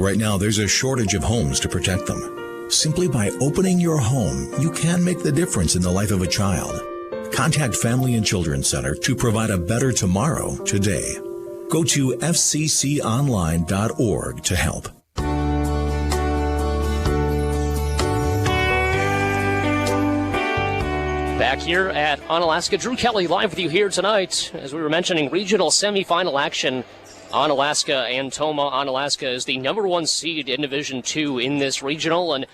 Right now, there's a shortage of homes to protect them. Simply by opening your home, you can make the difference in the life of a child. Contact Family and Children's Center to provide a better tomorrow today. Go to fcconline.org to help. Back here at Onalaska, Drew Kelly live with you here tonight. As we were mentioning, regional semifinal action. Onalaska and Tomah. Onalaska is the number one seed in Division II in this regional, and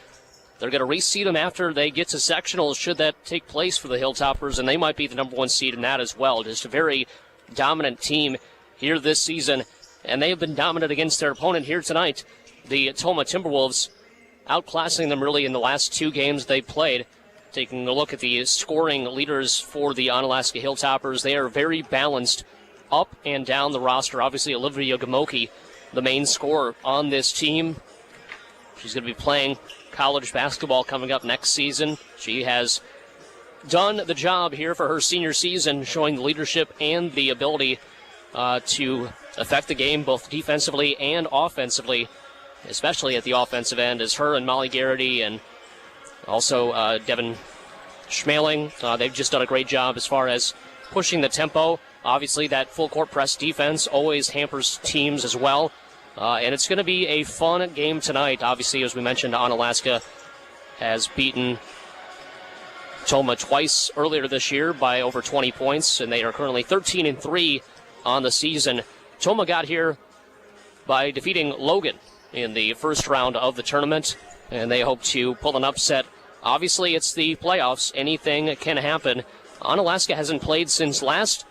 they're going to reseed them after they get to sectionals, should that take place for the Hilltoppers, and they might be the number one seed in that as well. Just a very dominant team here this season, and they have been dominant against their opponent here tonight, the Tomah Timberwolves, outclassing them really in the last two games they played. Taking a look at the scoring leaders for the Onalaska Hilltoppers, they are very balanced up and down the roster. Obviously, Olivia Gamoki, the main scorer on this team. She's going to be playing college basketball coming up next season. She has done the job here for her senior season, showing the leadership and the ability to affect the game both defensively and offensively, especially at the offensive end, as her and Molly Garrity and also Devin Schmaling, they've just done a great job as far as pushing the tempo. Obviously, that full-court press defense always hampers teams as well. And it's going to be a fun game tonight. Obviously, as we mentioned, Onalaska has beaten Tomah twice earlier this year by over 20 points, and they are currently 13-3 on the season. Tomah got here by defeating Logan in the first round of the tournament, and they hope to pull an upset. Obviously, it's the playoffs. Anything can happen. Onalaska hasn't played since last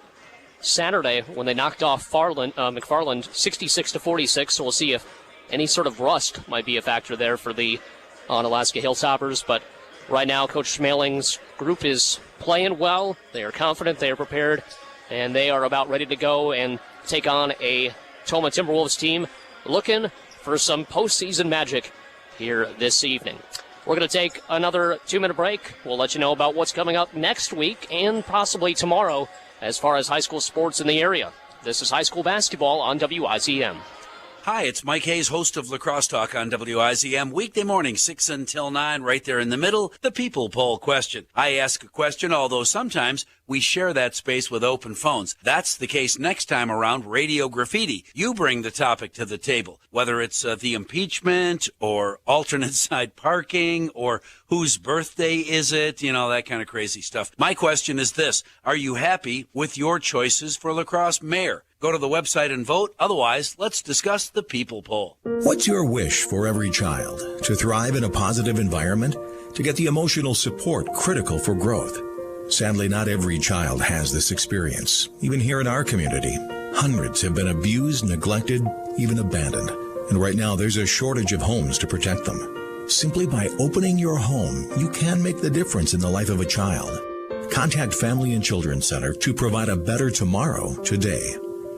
Saturday when they knocked off McFarland 66-46, so we'll see if any sort of rust might be a factor there for the Onalaska Hilltoppers. But right now, Coach Schmaling's group is playing well. They are confident, they are prepared, and they are about ready to go and take on a Tomah Timberwolves team looking for some postseason magic here this evening. We're going to take another 2-minute break. We'll let you know about what's coming up next week and possibly tomorrow as far as high school sports in the area. This is high school basketball on WIZM. Hi, it's Mike Hayes, host of Lacrosse Talk on WIZM, weekday morning, 6 until 9, right there in the middle, the People Poll question. I ask a question, although sometimes we share that space with open phones. That's the case next time around Radio Graffiti. You bring the topic to the table, whether it's the impeachment or alternate side parking or whose birthday is it, that kind of crazy stuff. My question is this: are you happy with your choices for Lacrosse mayor? Go to the website and vote. Otherwise, let's discuss the People Poll. What's your wish for every child? To thrive in a positive environment? To get the emotional support critical for growth? Sadly, not every child has this experience. Even here in our community, hundreds have been abused, neglected, even abandoned. And right now, there's a shortage of homes to protect them. Simply by opening your home, you can make the difference in the life of a child. Contact Family and Children's Center to provide a better tomorrow today.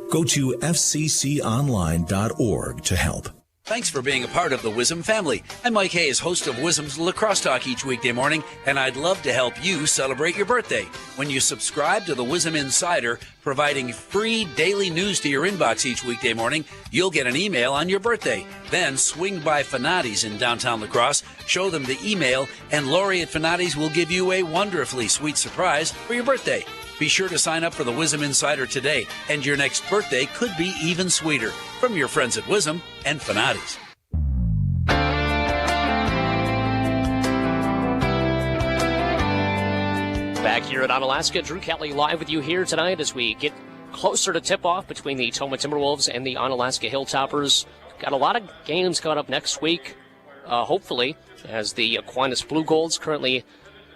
Go to fcconline.org to help. Thanks for being a part of the WIZM family. I'm Mike Hayes, host of WIZM's Lacrosse Talk each weekday morning, and I'd love to help you celebrate your birthday. When you subscribe to the WIZM Insider, providing free daily news to your inbox each weekday morning, you'll get an email on your birthday. Then swing by Fanati's in downtown La Crosse, show them the email, and Lori at Fanati's will give you a wonderfully sweet surprise for your birthday. Be sure to sign up for the WIZM Insider today, and your next birthday could be even sweeter. From your friends at WIZM and Fanati's. Back here at Onalaska, Drew Kelly live with you here tonight as we get closer to tip-off between the Tomah Timberwolves and the Onalaska Hilltoppers. Got a lot of games coming up next week, hopefully, as the Aquinas Blue Golds currently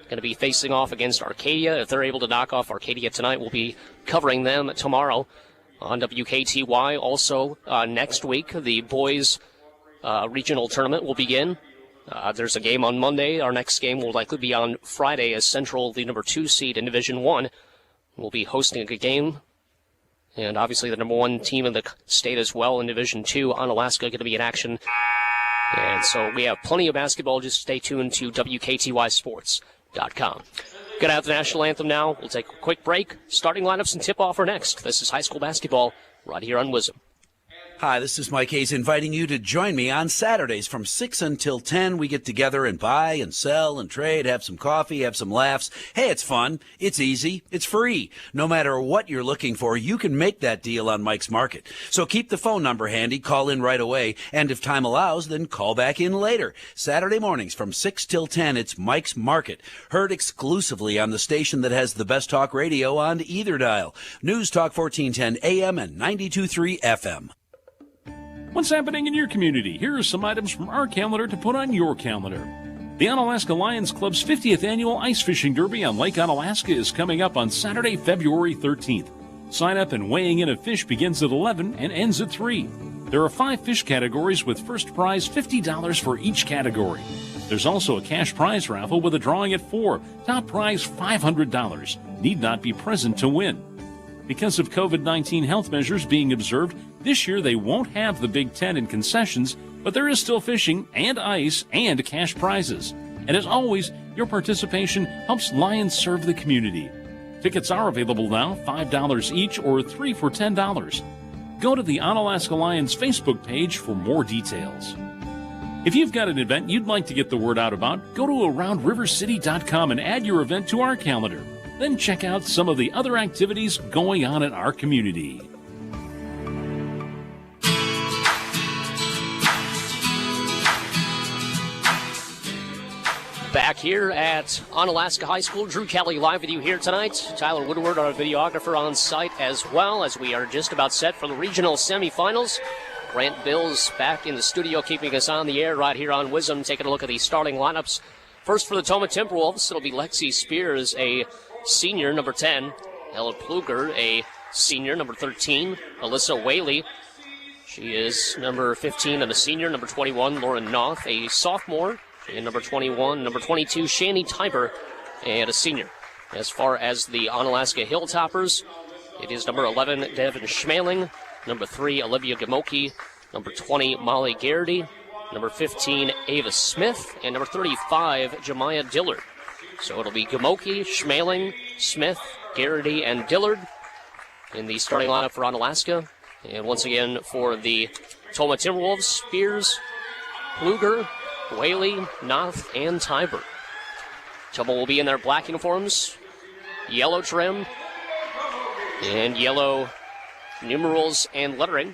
going to be facing off against Arcadia. If they're able to knock off Arcadia tonight, we'll be covering them tomorrow on WKTY. Also, next week, the boys' regional tournament will begin. There's a game on Monday. Our next game will likely be on Friday as Central, the number 2 seed in Division 1, will be hosting a game. And obviously the number 1 team in the state as well in Division 2, Onalaska, going to be in action. And so we have plenty of basketball. Just stay tuned to WKTYSports.com. Gonna have the national anthem now. We'll take a quick break. Starting lineups and tip-off are next. This is high school basketball right here on WIZM. Hi, this is Mike Hayes inviting you to join me on Saturdays from 6 until 10. We get together and buy and sell and trade, have some coffee, have some laughs. Hey, it's fun. It's easy. It's free. No matter what you're looking for, you can make that deal on Mike's Market. So keep the phone number handy, call in right away, and if time allows, then call back in later. Saturday mornings from 6 till 10, it's Mike's Market. Heard exclusively on the station that has the best talk radio on either dial. NewsTalk 1410 AM and 92.3 FM. What's happening in your community? Here are some items from our calendar to put on your calendar. The Onalaska Lions Club's 50th Annual Ice Fishing Derby on Lake Onalaska is coming up on Saturday, February 13th. Sign up and weighing in of fish begins at 11 and ends at 3. There are 5 fish categories with first prize $50 for each category. There's also a cash prize raffle with a drawing at 4. Top prize $500. Need not be present to win. Because of COVID-19 health measures being observed, this year they won't have the Big Ten in concessions, but there is still fishing and ice and cash prizes. And as always, your participation helps Lions serve the community. Tickets are available now, $5 each or 3 for $10. Go to the Onalaska Lions Facebook page for more details. If you've got an event you'd like to get the word out about, go to AroundRiverCity.com and add your event to our calendar. Then check out some of the other activities going on in our community. Back here at Onalaska High School, Drew Kelly live with you here tonight. Tyler Woodward, our videographer, on site as well, as we are just about set for the regional semifinals. Grant Bills back in the studio, keeping us on the air right here on WIZM, taking a look at the starting lineups. First for the Tomah Timberwolves, it'll be Lexi Spears, a senior, number 10. Ella Pluger, a senior, number 13. Alyssa Whaley, she is number 15 and a senior. Number 21, Lauren Noth, a sophomore. And number 21, number 22, Shani Tiber, and a senior. As far as the Onalaska Hilltoppers, it is number 11, Devin Schmaling. Number 3, Olivia Gamoki. Number 20, Molly Garrity. Number 15, Ava Smith. And number 35, Jemiah Dillard. So it'll be Gamoki, Schmaling, Smith, Garrity, and Dillard in the starting lineup for Onalaska. And once again for the Tomah Timberwolves, Spears, Pluger, Whaley, Noth, and Tiber. Tomah will be in their black uniforms, yellow trim, and yellow numerals and lettering.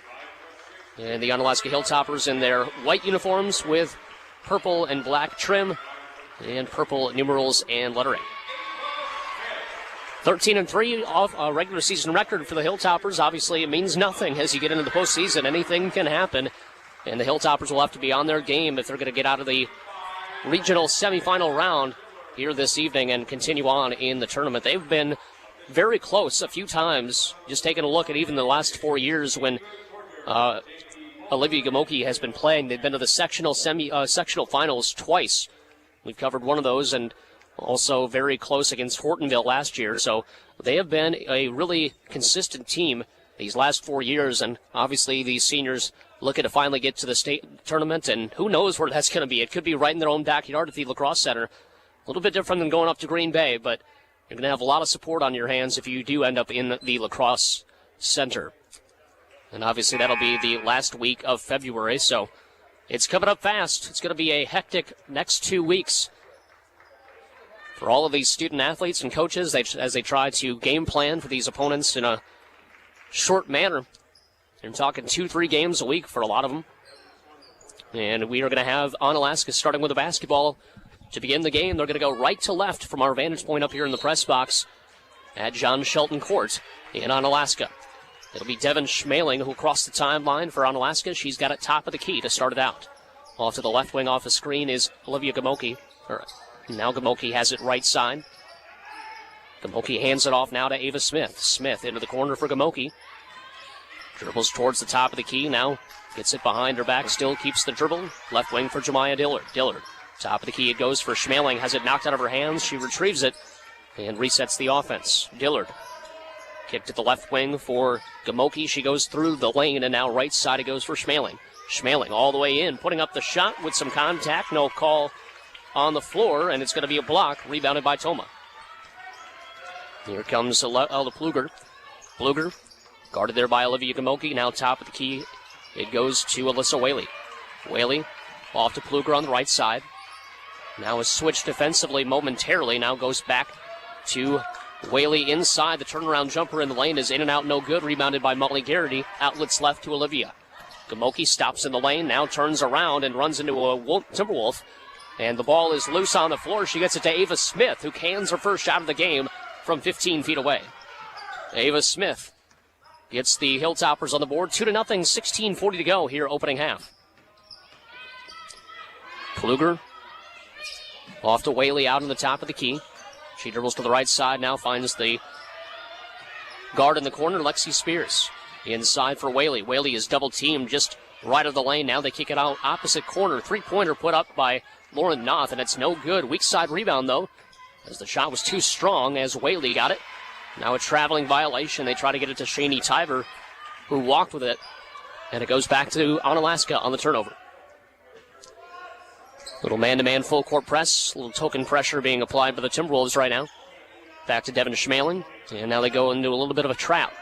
And the Onalaska Hilltoppers in their white uniforms with purple and black trim and purple numerals and lettering. 13-3 off a regular season record for the Hilltoppers. Obviously, it means nothing as you get into the postseason. Anything can happen, and the Hilltoppers will have to be on their game if they're going to get out of the regional semifinal round here this evening and continue on in the tournament. They've been very close a few times, just taking a look at even the last 4 years when Olivia Gamoki has been playing. They've been to the sectional finals twice. We've covered one of those, and also very close against Hortonville last year. So they have been a really consistent team these last 4 years, and obviously these seniors looking to finally get to the state tournament, and who knows where that's going to be. It could be right in their own backyard at the Lacrosse Center. A little bit different than going up to Green Bay, but you're going to have a lot of support on your hands if you do end up in the Lacrosse Center. And obviously that'll be the last week of February, so it's coming up fast. It's going to be a hectic next 2 weeks for all of these student athletes and coaches as they try to game plan for these opponents in a short manner. They're talking 2-3 games a week for a lot of them. And we are going to have Onalaska starting with the basketball to begin the game. They're going to go right to left from our vantage point up here in the press box at John Shelton Court in Onalaska. It'll be Devin Schmaling who crossed the timeline for Onalaska. She's got it top of the key to start it out. Off to the left wing off the screen is Olivia Gamoki. Now Gamoki has it right side. Gamoki hands it off now to Ava Smith. Smith into the corner for Gamoki. Dribbles towards the top of the key. Now gets it behind her back. Still keeps the dribble. Left wing for Jemiah Dillard. Dillard. Top of the key it goes for Schmaling. Has it knocked out of her hands. She retrieves it and resets the offense. Dillard. Kick to the left wing for Gamoki. She goes through the lane, and now right side it goes for Schmaling. Schmaling all the way in, putting up the shot with some contact. No call on the floor, and it's going to be a block. Rebounded by Tomah. Here comes Ella Pluger. Pluger guarded there by Olivia Gamoki. Now top of the key It goes to Alyssa Whaley. Whaley off to Pluger on the right side. Now is switched defensively momentarily. Now goes back to Whaley inside. The turnaround jumper in the lane is in and out, no good. Rebounded by Molly Garrity. Outlets left to Olivia. Gamoki stops in the lane, now turns around and runs into a Timberwolf. And the ball is loose on the floor. She gets it to Ava Smith, who cans her first shot of the game from 15 feet away. Ava Smith gets the Hilltoppers on the board. 2-0, 16:40 to go here opening half. Kluger off to Whaley out on the top of the key. She dribbles to the right side, now finds the guard in the corner, Lexi Spears. Inside for Whaley. Whaley is double teamed just right of the lane. Now they kick it out opposite corner. Three-pointer put up by Lauren Noth, and it's no good. Weak side rebound, though, as the shot was too strong as Whaley got it. Now a traveling violation. They try to get it to Shani Tiber, who walked with it, and it goes back to Onalaska on the turnover. Little man-to-man full court press. Little token pressure being applied by the Timberwolves right now. Back to Devin Schmaling, and now they go into a little bit of a trap.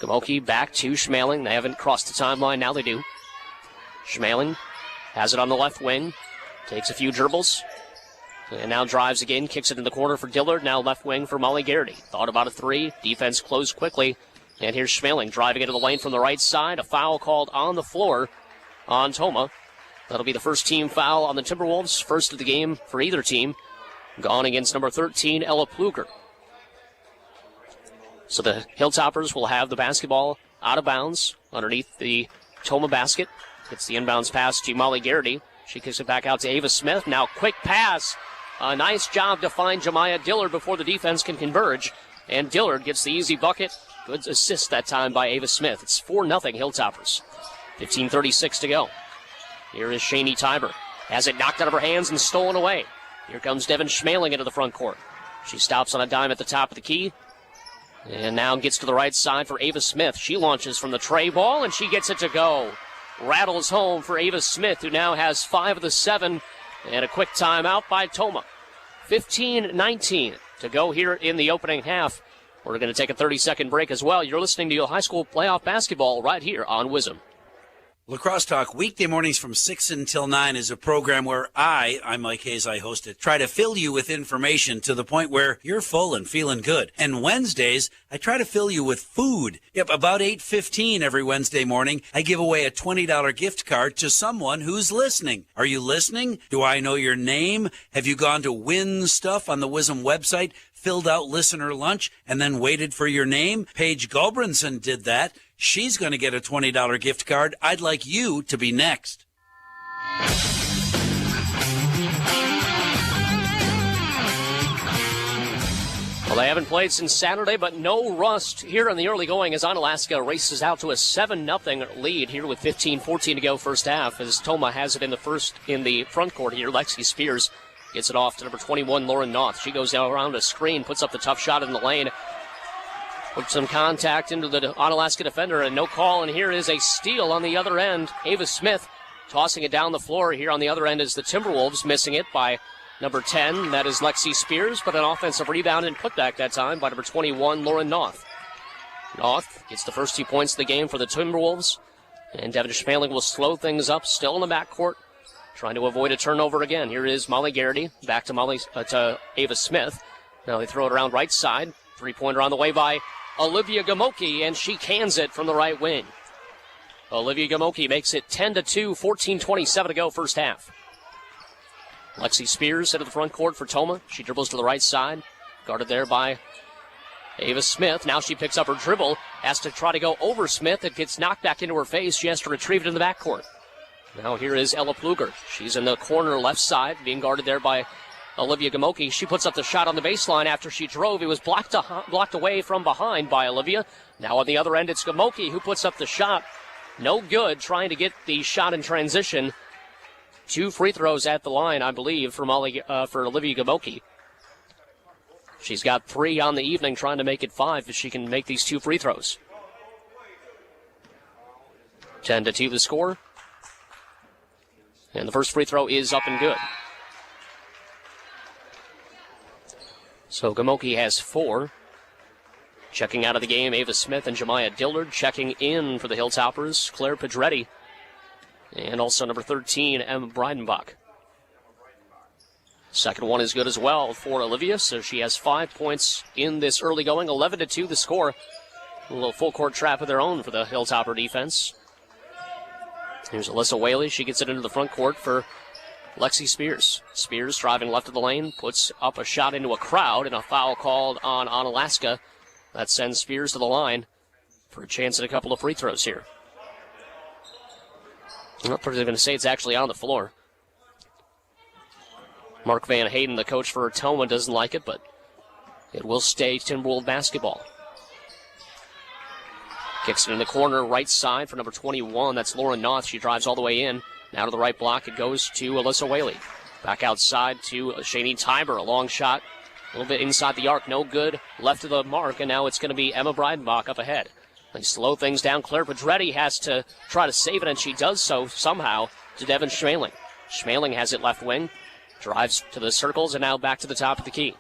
Gamoki back to Schmaling. They haven't crossed the timeline. Now they do. Schmaling has it on the left wing. Takes a few dribbles. And now drives again. Kicks it in the corner for Dillard. Now left wing for Molly Garrity. Thought about a three. Defense closed quickly. And here's Schmaling driving into the lane from the right side. A foul called on the floor on Tomah. That'll be the first team foul on the Timberwolves. First of the game for either team. Gone against number 13, Ella Pluger. So the Hilltoppers will have the basketball out of bounds underneath the Tomah basket. Gets the inbounds pass to Molly Garrity. She kicks it back out to Ava Smith. Now quick pass. A nice job to find Jemiah Dillard before the defense can converge. And Dillard gets the easy bucket. Good assist that time by Ava Smith. It's 4-0 Hilltoppers. 15:36 to go. Here is Shani Tiber. Has it knocked out of her hands and stolen away. Here comes Devin Schmaling into the front court. She stops on a dime at the top of the key. And now gets to the right side for Ava Smith. She launches from the tray ball, and she gets it to go. Rattles home for Ava Smith, who now has 5 of the 7. And a quick timeout by Tomah. 15:19 to go here in the opening half. We're going to take a 30-second break as well. You're listening to high school playoff basketball right here on WIZM. Lacrosse Talk, weekday mornings from 6 until 9 is a program where I'm Mike Hayes, I host it, try to fill you with information to the point where you're full and feeling good. And Wednesdays, I try to fill you with food. Yep, about 8:15 every Wednesday morning, I give away a $20 gift card to someone who's listening. Are you listening? Do I know your name? Have you gone to win stuff on the WIZM website, filled out listener lunch, and then waited for your name? Paige Gulbranson did that. She's going to get a $20 gift card. I'd like you to be next. Well, they haven't played since Saturday, but no rust here in the early going as Onalaska races out to a 7-0 lead here with 15:14 to go first half as Tomah has it in the front court here. Lexi Spears gets it off to number 21, Lauren Noth. She goes down around a screen, puts up the tough shot in the lane. Put some contact into the Onalaska defender, and no call, and here is a steal on the other end. Ava Smith tossing it down the floor. Here on the other end is the Timberwolves, missing it by number 10. That is Lexi Spears, but an offensive rebound and putback that time by number 21, Lauren Noth. Noth gets the first 2 points of the game for the Timberwolves, and Devin Schmaling will slow things up, still in the backcourt, trying to avoid a turnover again. Here is Molly Garrity, back to Ava Smith. Now they throw it around right side. Three-pointer on the way by Olivia Gamoki, and she cans it from the right wing. Olivia Gamoki makes it 10-2, 14:27 to go first half. Lexi Spears into the front court for Tomah. She dribbles to the right side, guarded there by Ava Smith. Now she picks up her dribble, has to try to go over Smith. It gets knocked back into her face. She has to retrieve it in the backcourt. Now here is Ella Pluger. She's in the corner left side, being guarded there by Olivia Gamoki. She puts up the shot on the baseline after she drove. It was blocked away from behind by Olivia. Now on the other end, it's Gamoki who puts up the shot. No good, trying to get the shot in transition. 2 free throws at the line, I believe, for Olivia Gamoki. She's got 3 on the evening, trying to make it 5 if she can make these 2 free throws. 10-2 the score. And the first free throw is up and good. So Gamoki has 4. Checking out of the game, Ava Smith and Jemiah Dillard. Checking in for the Hilltoppers, Claire Pedretti. And also number 13, Emma Breidenbach. Second one is good as well for Olivia, so she has 5 points in this early going. 11-2 the score. A little full court trap of their own for the Hilltopper defense. Here's Alyssa Whaley. She gets it into the front court for Lexi Spears. Spears driving left of the lane, puts up a shot into a crowd, and a foul called on Onalaska. That sends Spears to the line for a chance at a couple of free throws here. I'm not going to say it's actually on the floor. Mark Van Hayden, the coach for Tomah, doesn't like it, but it will stay Timberwolves basketball. Kicks it in the corner, right side for number 21. That's Lauren Noth. She drives all the way in. Now to the right block. It goes to Alyssa Whaley. Back outside to Shani Tiber. A long shot. A little bit inside the arc. No good. Left of the mark. And now it's going to be Emma Breidenbach up ahead. They slow things down. Claire Pedretti has to try to save it, and she does so somehow to Devin Schmaling. Schmaling has it left wing. Drives to the circles, and now back to the top of the key.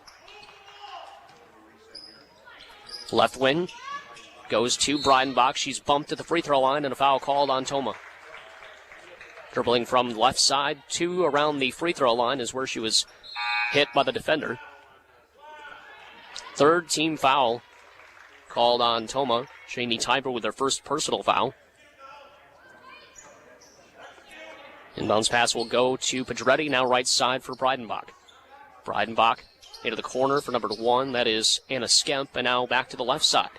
Left wing goes to Breidenbach. She's bumped at the free throw line, and a foul called on Tomah. Dribbling from left side to around the free throw line is where she was hit by the defender. Third team foul called on Tomah. Shani Tiber with her first personal foul. Inbounds pass will go to Pedretti, now right side for Breidenbach. Breidenbach into the corner for number 1, that is Anna Skemp, and now back to the left side.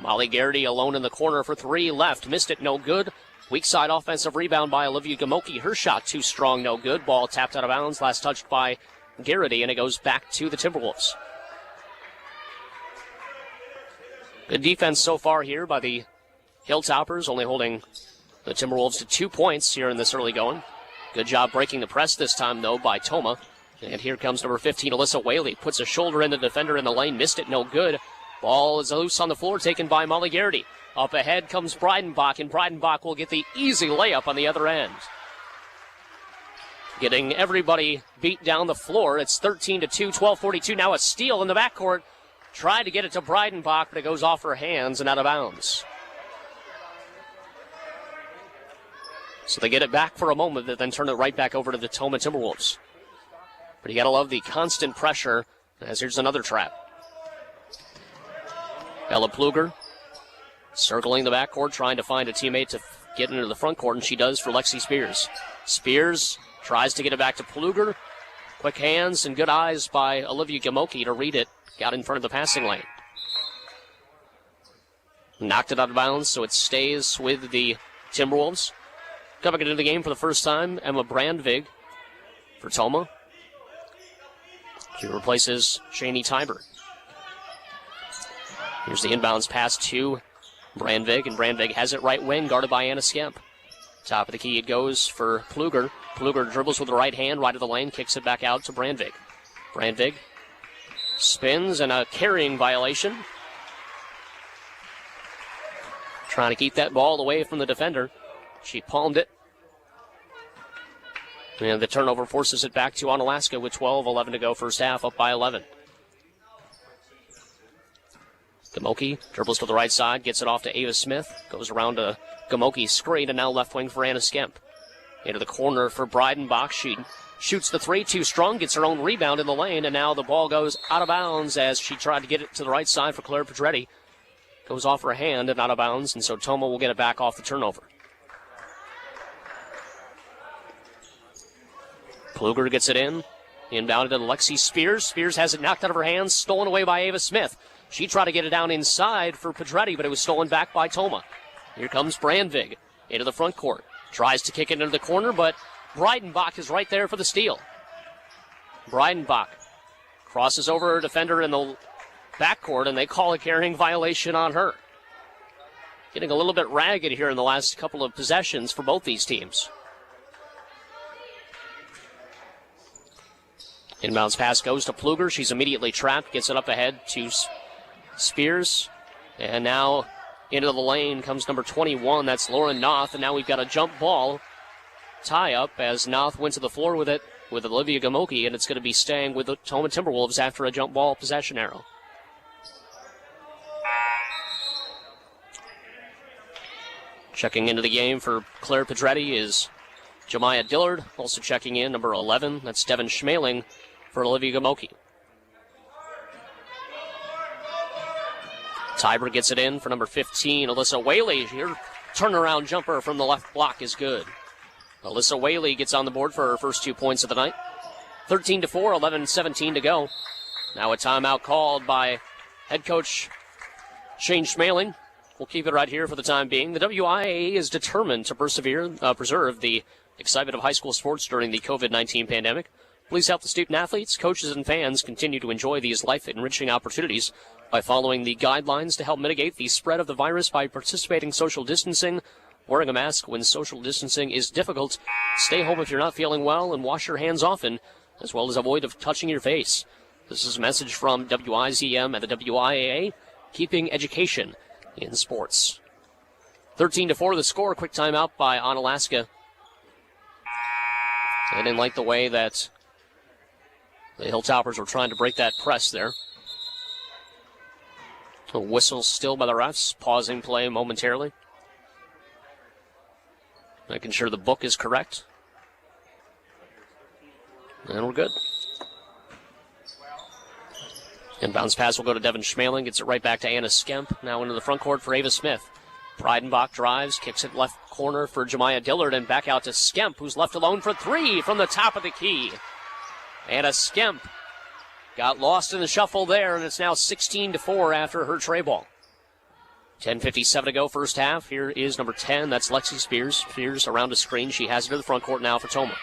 Molly Garrity alone in the corner for 3, left, missed it, no good. Weak side offensive rebound by Olivia Gamoki. Her shot too strong, no good. Ball tapped out of bounds, last touched by Garrity, and it goes back to the Timberwolves. Good defense so far here by the Hilltoppers, only holding the Timberwolves to 2 points here in this early going. Good job breaking the press this time, though, by Tomah. And here comes number 15, Alyssa Whaley. Puts a shoulder in the defender in the lane. Missed it, no good. Ball is loose on the floor, taken by Molly Garrity. Up ahead comes Breidenbach, and Breidenbach will get the easy layup on the other end. Getting everybody beat down the floor. It's 13-2, 12:42. Now a steal in the backcourt. Tried to get it to Breidenbach, but it goes off her hands and out of bounds. So they get it back for a moment, but then turn it right back over to the Tomah Timberwolves. But you got to love the constant pressure, as here's another trap. Ella Pluger circling the backcourt, trying to find a teammate to get into the front court, and she does for Lexi Spears. Spears tries to get it back to Pluger. Quick hands and good eyes by Olivia Gamoki to read it. Got in front of the passing lane. Knocked it out of bounds, so it stays with the Timberwolves. Coming into the game for the first time, Emma Brandvig for Tomah. She replaces Shani Tiber. Here's the inbounds pass to Brandvig, and Brandvig has it right wing, guarded by Anna Skemp. Top of the key it goes for Pluger. Pluger dribbles with the right hand, right of the lane, kicks it back out to Brandvig. Brandvig spins, and a carrying violation. Trying to keep that ball away from the defender. She palmed it. And the turnover forces it back to Onalaska with 12:11 to go first half, up by 11. Gamoki dribbles to the right side, gets it off to Ava Smith, goes around to Gamoki's screen, and now left wing for Anna Skemp. Into the corner for Breidenbach. She shoots the 3, too strong, gets her own rebound in the lane, and now the ball goes out of bounds as she tried to get it to the right side for Claire Pedretti. Goes off her hand and out of bounds, and so Tomah will get it back off the turnover. Pluger gets it in. Inbounded to Lexi Spears. Spears has it knocked out of her hands, stolen away by Ava Smith. She tried to get it down inside for Pedretti, but it was stolen back by Tomah. Here comes Brandvig into the front court. Tries to kick it into the corner, but Breidenbach is right there for the steal. Breidenbach crosses over her defender in the backcourt, and they call a carrying violation on her. Getting a little bit ragged here in the last couple of possessions for both these teams. Inbounds pass goes to Pluger. She's immediately trapped, gets it up ahead to Spears. And now into the lane comes number 21. That's Lauren Noth. And now we've got a jump ball tie-up as Noth went to the floor with it with Olivia Gamoki, and it's going to be staying with the Tomah Timberwolves after a jump ball possession arrow. Checking into the game for Claire Pedretti is Jemiah Dillard. Also checking in, number 11. That's Devin Schmaling for Olivia Gamoki. Tiber gets it in for number 15, Alyssa Whaley. Her turnaround jumper from the left block is good. Alyssa Whaley gets on the board for her first 2 points of the night. 13-4, 11-17 to go. Now a timeout called by head coach Shane Schmaling. We'll keep it right here for the time being. The WIAA is determined to preserve the excitement of high school sports during the COVID-19 pandemic. Please help the student athletes, coaches, and fans continue to enjoy these life-enriching opportunities by following the guidelines to help mitigate the spread of the virus by participating social distancing, wearing a mask when social distancing is difficult, stay home if you're not feeling well, and wash your hands often, as well as avoid touching your face. This is a message from WIZM and the WIAA, keeping education in sports. 13-4 the score. Quick timeout by Onalaska. They didn't like the way that the Hilltoppers were trying to break that press there. A whistle still by the refs, pausing play momentarily. Making sure the book is correct. And we're good. Inbounds pass will go to Devin Schmaling. Gets it right back to Anna Skemp. Now into the front court for Ava Smith. Breidenbach drives, kicks it left corner for Jemiah Dillard, and back out to Skemp, who's left alone for three from the top of the key. Anna Skemp got lost in the shuffle there, and it's now 16-4 after her tray ball. 10:57 to go, first half. Here is number 10. That's Lexi Spears. Spears around a screen. She has it to the front court now for Tomah.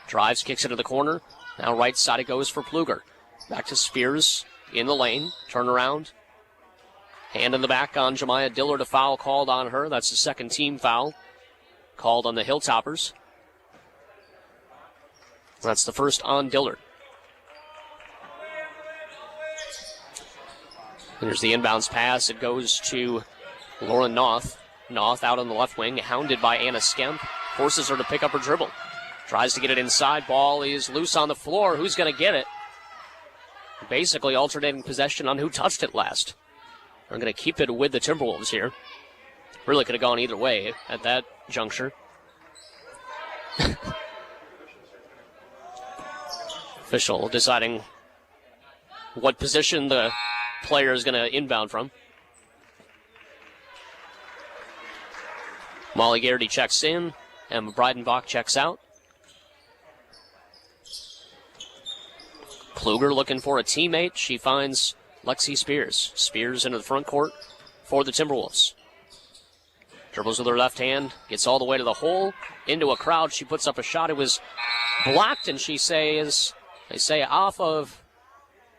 Drives, kicks it to the corner. Now right side it goes for Pluger. Back to Spears in the lane. Turn around. Hand in the back on Jemiah Dillard. A foul called on her. That's the second team foul called on the Hilltoppers. That's the first on Dillard. There's the inbounds pass. It goes to Lauren Noth. Noth out on the left wing, hounded by Anna Skemp. Forces her to pick up her dribble. Tries to get it inside. Ball is loose on the floor. Who's going to get it? Basically alternating possession on who touched it last. They're going to keep it with the Timberwolves here. Really could have gone either way at that juncture. Official deciding what position the player is going to inbound from. Molly Garrity checks in. Emma Breidenbach checks out. Kluger looking for a teammate. She finds Lexi Spears. Spears into the front court for the Timberwolves. Dribbles with her left hand. Gets all the way to the hole. Into a crowd. She puts up a shot. It was blocked, and they say off of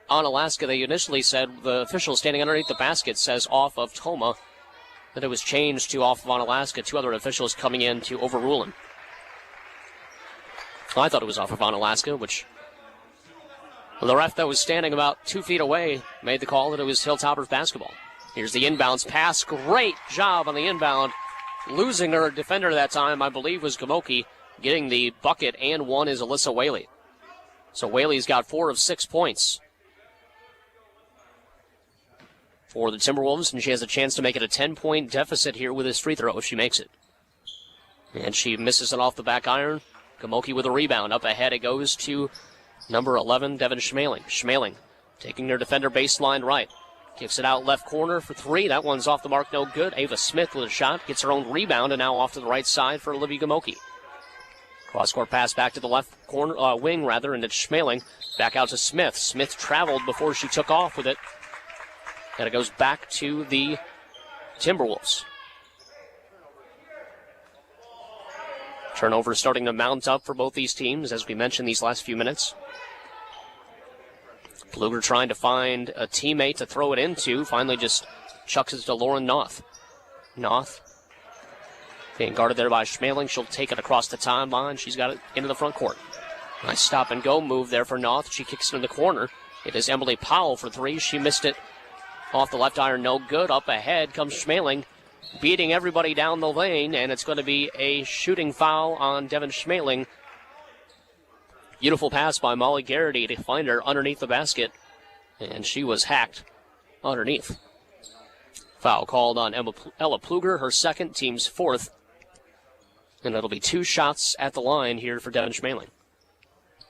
Onalaska. They initially said, the official standing underneath the basket says off of Tomah. That it was changed to off of Onalaska. Two other officials coming in to overrule him. I thought it was off of Onalaska, which the ref that was standing about 2 feet away made the call that it was Hilltoppers basketball. Here's the inbounds pass. Great job on the inbound. Losing her defender that time, I believe, was Gamoki. Getting the bucket, and one is Alyssa Whaley. So Whaley's got 4 of 6 points for the Timberwolves, and she has a chance to make it a 10-point deficit here with this free throw if she makes it. And she misses it off the back iron. Gamoki with a rebound. Up ahead it goes to number 11, Devin Schmaling. Schmaling taking their defender baseline right. Kicks it out left corner for 3. That one's off the mark, no good. Ava Smith with a shot. Gets her own rebound, and now off to the right side for Olivia Gamoki. Cross-court pass back to the left corner, wing, and it's Schmaling. Back out to Smith. Smith traveled before she took off with it. And it goes back to the Timberwolves. Turnover starting to mount up for both these teams, as we mentioned these last few minutes. Kluger trying to find a teammate to throw it into. Finally just chucks it to Lauren Noth. Noth being guarded there by Schmaling. She'll take it across the timeline. She's got it into the front court. Nice stop-and-go move there for Noth. She kicks it in the corner. It is Emily Powell for 3. She missed it off the left iron, no good. Up ahead comes Schmaling, beating everybody down the lane, and it's going to be a shooting foul on Devin Schmaling. Beautiful pass by Molly Garrity to find her underneath the basket, and she was hacked underneath. Foul called on Ella Pluger, her second, team's 4th. And it'll be 2 shots at the line here for Devin Schmaling,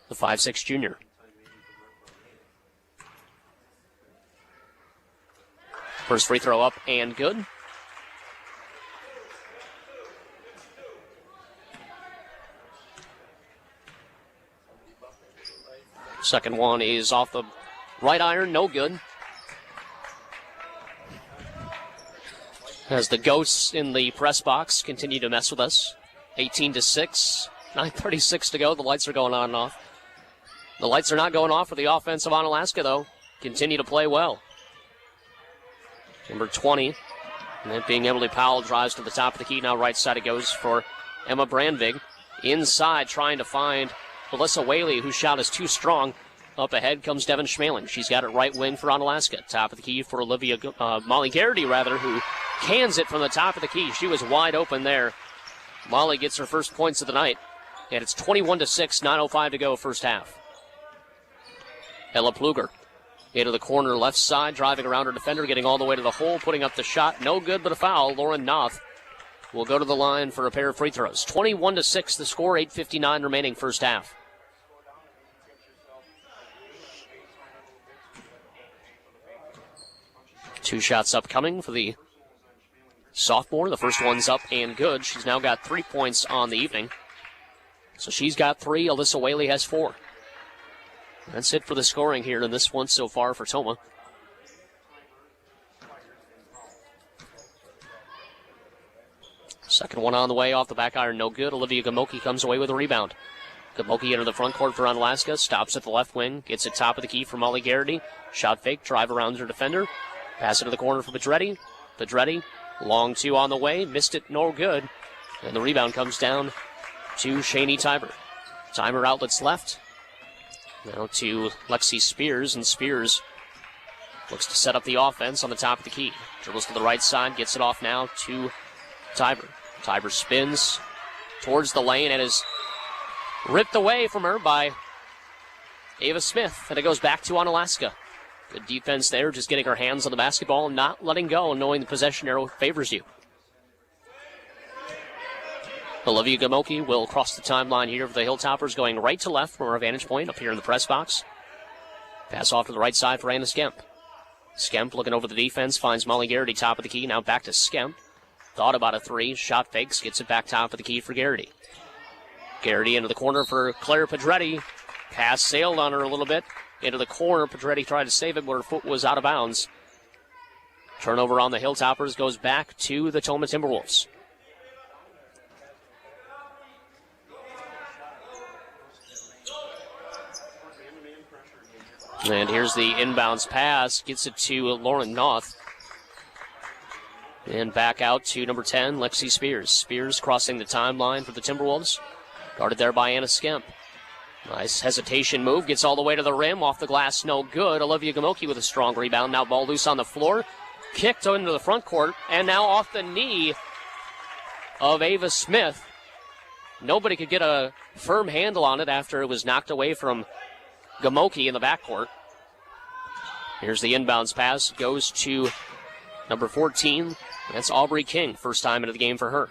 the 5'6" junior. First free throw up and good. Second one is off the right iron, no good. As the ghosts in the press box continue to mess with us. 18-6, 9:36 to go. The lights are going on and off. The lights are not going off for the offense of Onalaska, though. Continue to play well. Number 20, and then being Emily Powell drives to the top of the key. Now right side it goes for Emma Brandvig. Inside trying to find Alyssa Whaley, whose shot is too strong. Up ahead comes Devin Schmaling. She's got it right wing for Onalaska. Top of the key for Molly Garrity, who cans it from the top of the key. She was wide open there. Molly gets her first points of the night, and it's 21-6, 9:05 to go first half. Ella Pluger into the corner left side, driving around her defender, getting all the way to the hole, putting up the shot. No good, but a foul. Lauren Noth will go to the line for a pair of free throws. 21-6 the score, 8:59 remaining first half. Two shots upcoming for the sophomore. The first one's up and good. She's now got 3 points on the evening. So she's got 3. Alyssa Whaley has 4. That's it for the scoring here in this one so far for Tomah. Second one on the way off the back iron, no good. Olivia Gamoki comes away with a rebound. Gamoki into the front court for Onalaska, stops at the left wing, gets it top of the key for Molly Garrity. Shot fake, drive around her defender. Pass it to the corner for Pedretti. Pedretti, long 2 on the way, missed it, no good. And the rebound comes down to Shani Tiber. Timer outlets left. Now to Lexi Spears, and Spears looks to set up the offense on the top of the key. Dribbles to the right side, gets it off now to Tiber. Tiber spins towards the lane and is ripped away from her by Ava Smith, and it goes back to Onalaska. Good defense there, just getting her hands on the basketball and not letting go, knowing the possession arrow favors you. Olivia Gamoki will cross the timeline here for the Hilltoppers, going right to left from our vantage point up here in the press box. Pass off to the right side for Anna Skemp. Skemp looking over the defense, finds Molly Garrity top of the key, now back to Skemp. Thought about a 3, shot fakes, gets it back top of the key for Garrity. Garrity into the corner for Claire Pedretti. Pass sailed on her a little bit. Into the corner, Pedretti tried to save it, but her foot was out of bounds. Turnover on the Hilltoppers goes back to the Tomah Timberwolves. And here's the inbounds pass. Gets it to Lauren Noth. And back out to number 10, Lexi Spears. Spears crossing the timeline for the Timberwolves. Guarded there by Anna Skemp. Nice hesitation move. Gets all the way to the rim. Off the glass, no good. Olivia Gamoki with a strong rebound. Now ball loose on the floor. Kicked into the front court. And now off the knee of Ava Smith. Nobody could get a firm handle on it after it was knocked away from Gamoki in the backcourt. Here's the inbounds pass. Goes to number 14. That's Aubrey King. First time into the game for her.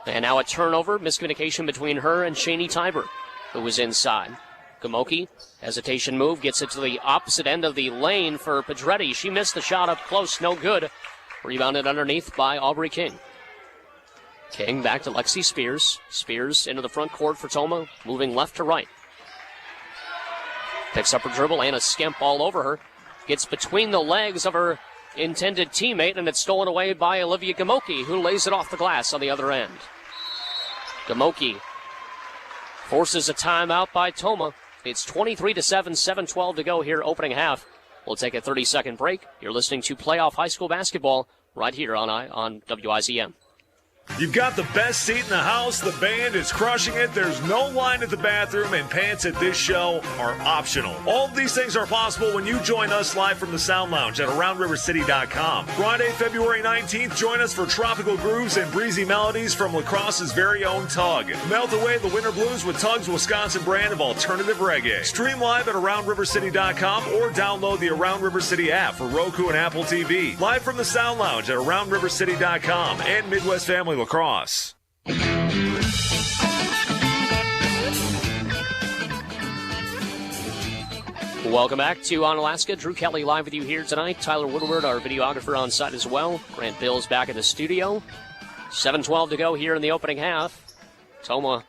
And now a turnover. Miscommunication between her and Shani Tiber, who was inside. Gamoki, hesitation move, gets it to the opposite end of the lane for Pedretti. She missed the shot up close, no good. Rebounded underneath by Aubrey King. King back to Lexi Spears. Spears into the front court for Tomah, moving left to right. Picks up her dribble, Anna Skemp all over her. Gets between the legs of her intended teammate, and it's stolen away by Olivia Gamoki, who lays it off the glass on the other end. Gamoki forces a timeout by Tomah. It's 23-7, 7:12 to go here, opening half. We'll take a 30-second break. You're listening to playoff high school basketball right here on WIZM. You've got the best seat in the house. The band is crushing it. There's no line at the bathroom, and pants at this show are optional. All of these things are possible when you join us live from the Sound Lounge at AroundRiverCity.com. Friday, February 19th, join us for tropical grooves and breezy melodies from La Crosse's very own Tug. Melt away the winter blues with Tug's Wisconsin brand of alternative reggae. Stream live at AroundRiverCity.com or download the Around River City app for Roku and Apple TV. Live from the Sound Lounge at AroundRiverCity.com and Midwest Family Lacrosse. Welcome back to Onalaska. Drew Kelly live with you here tonight. Tyler Woodward, our videographer, on site as well. Grant Bill's back in the studio. 7:12 to go here in the opening half. Tomah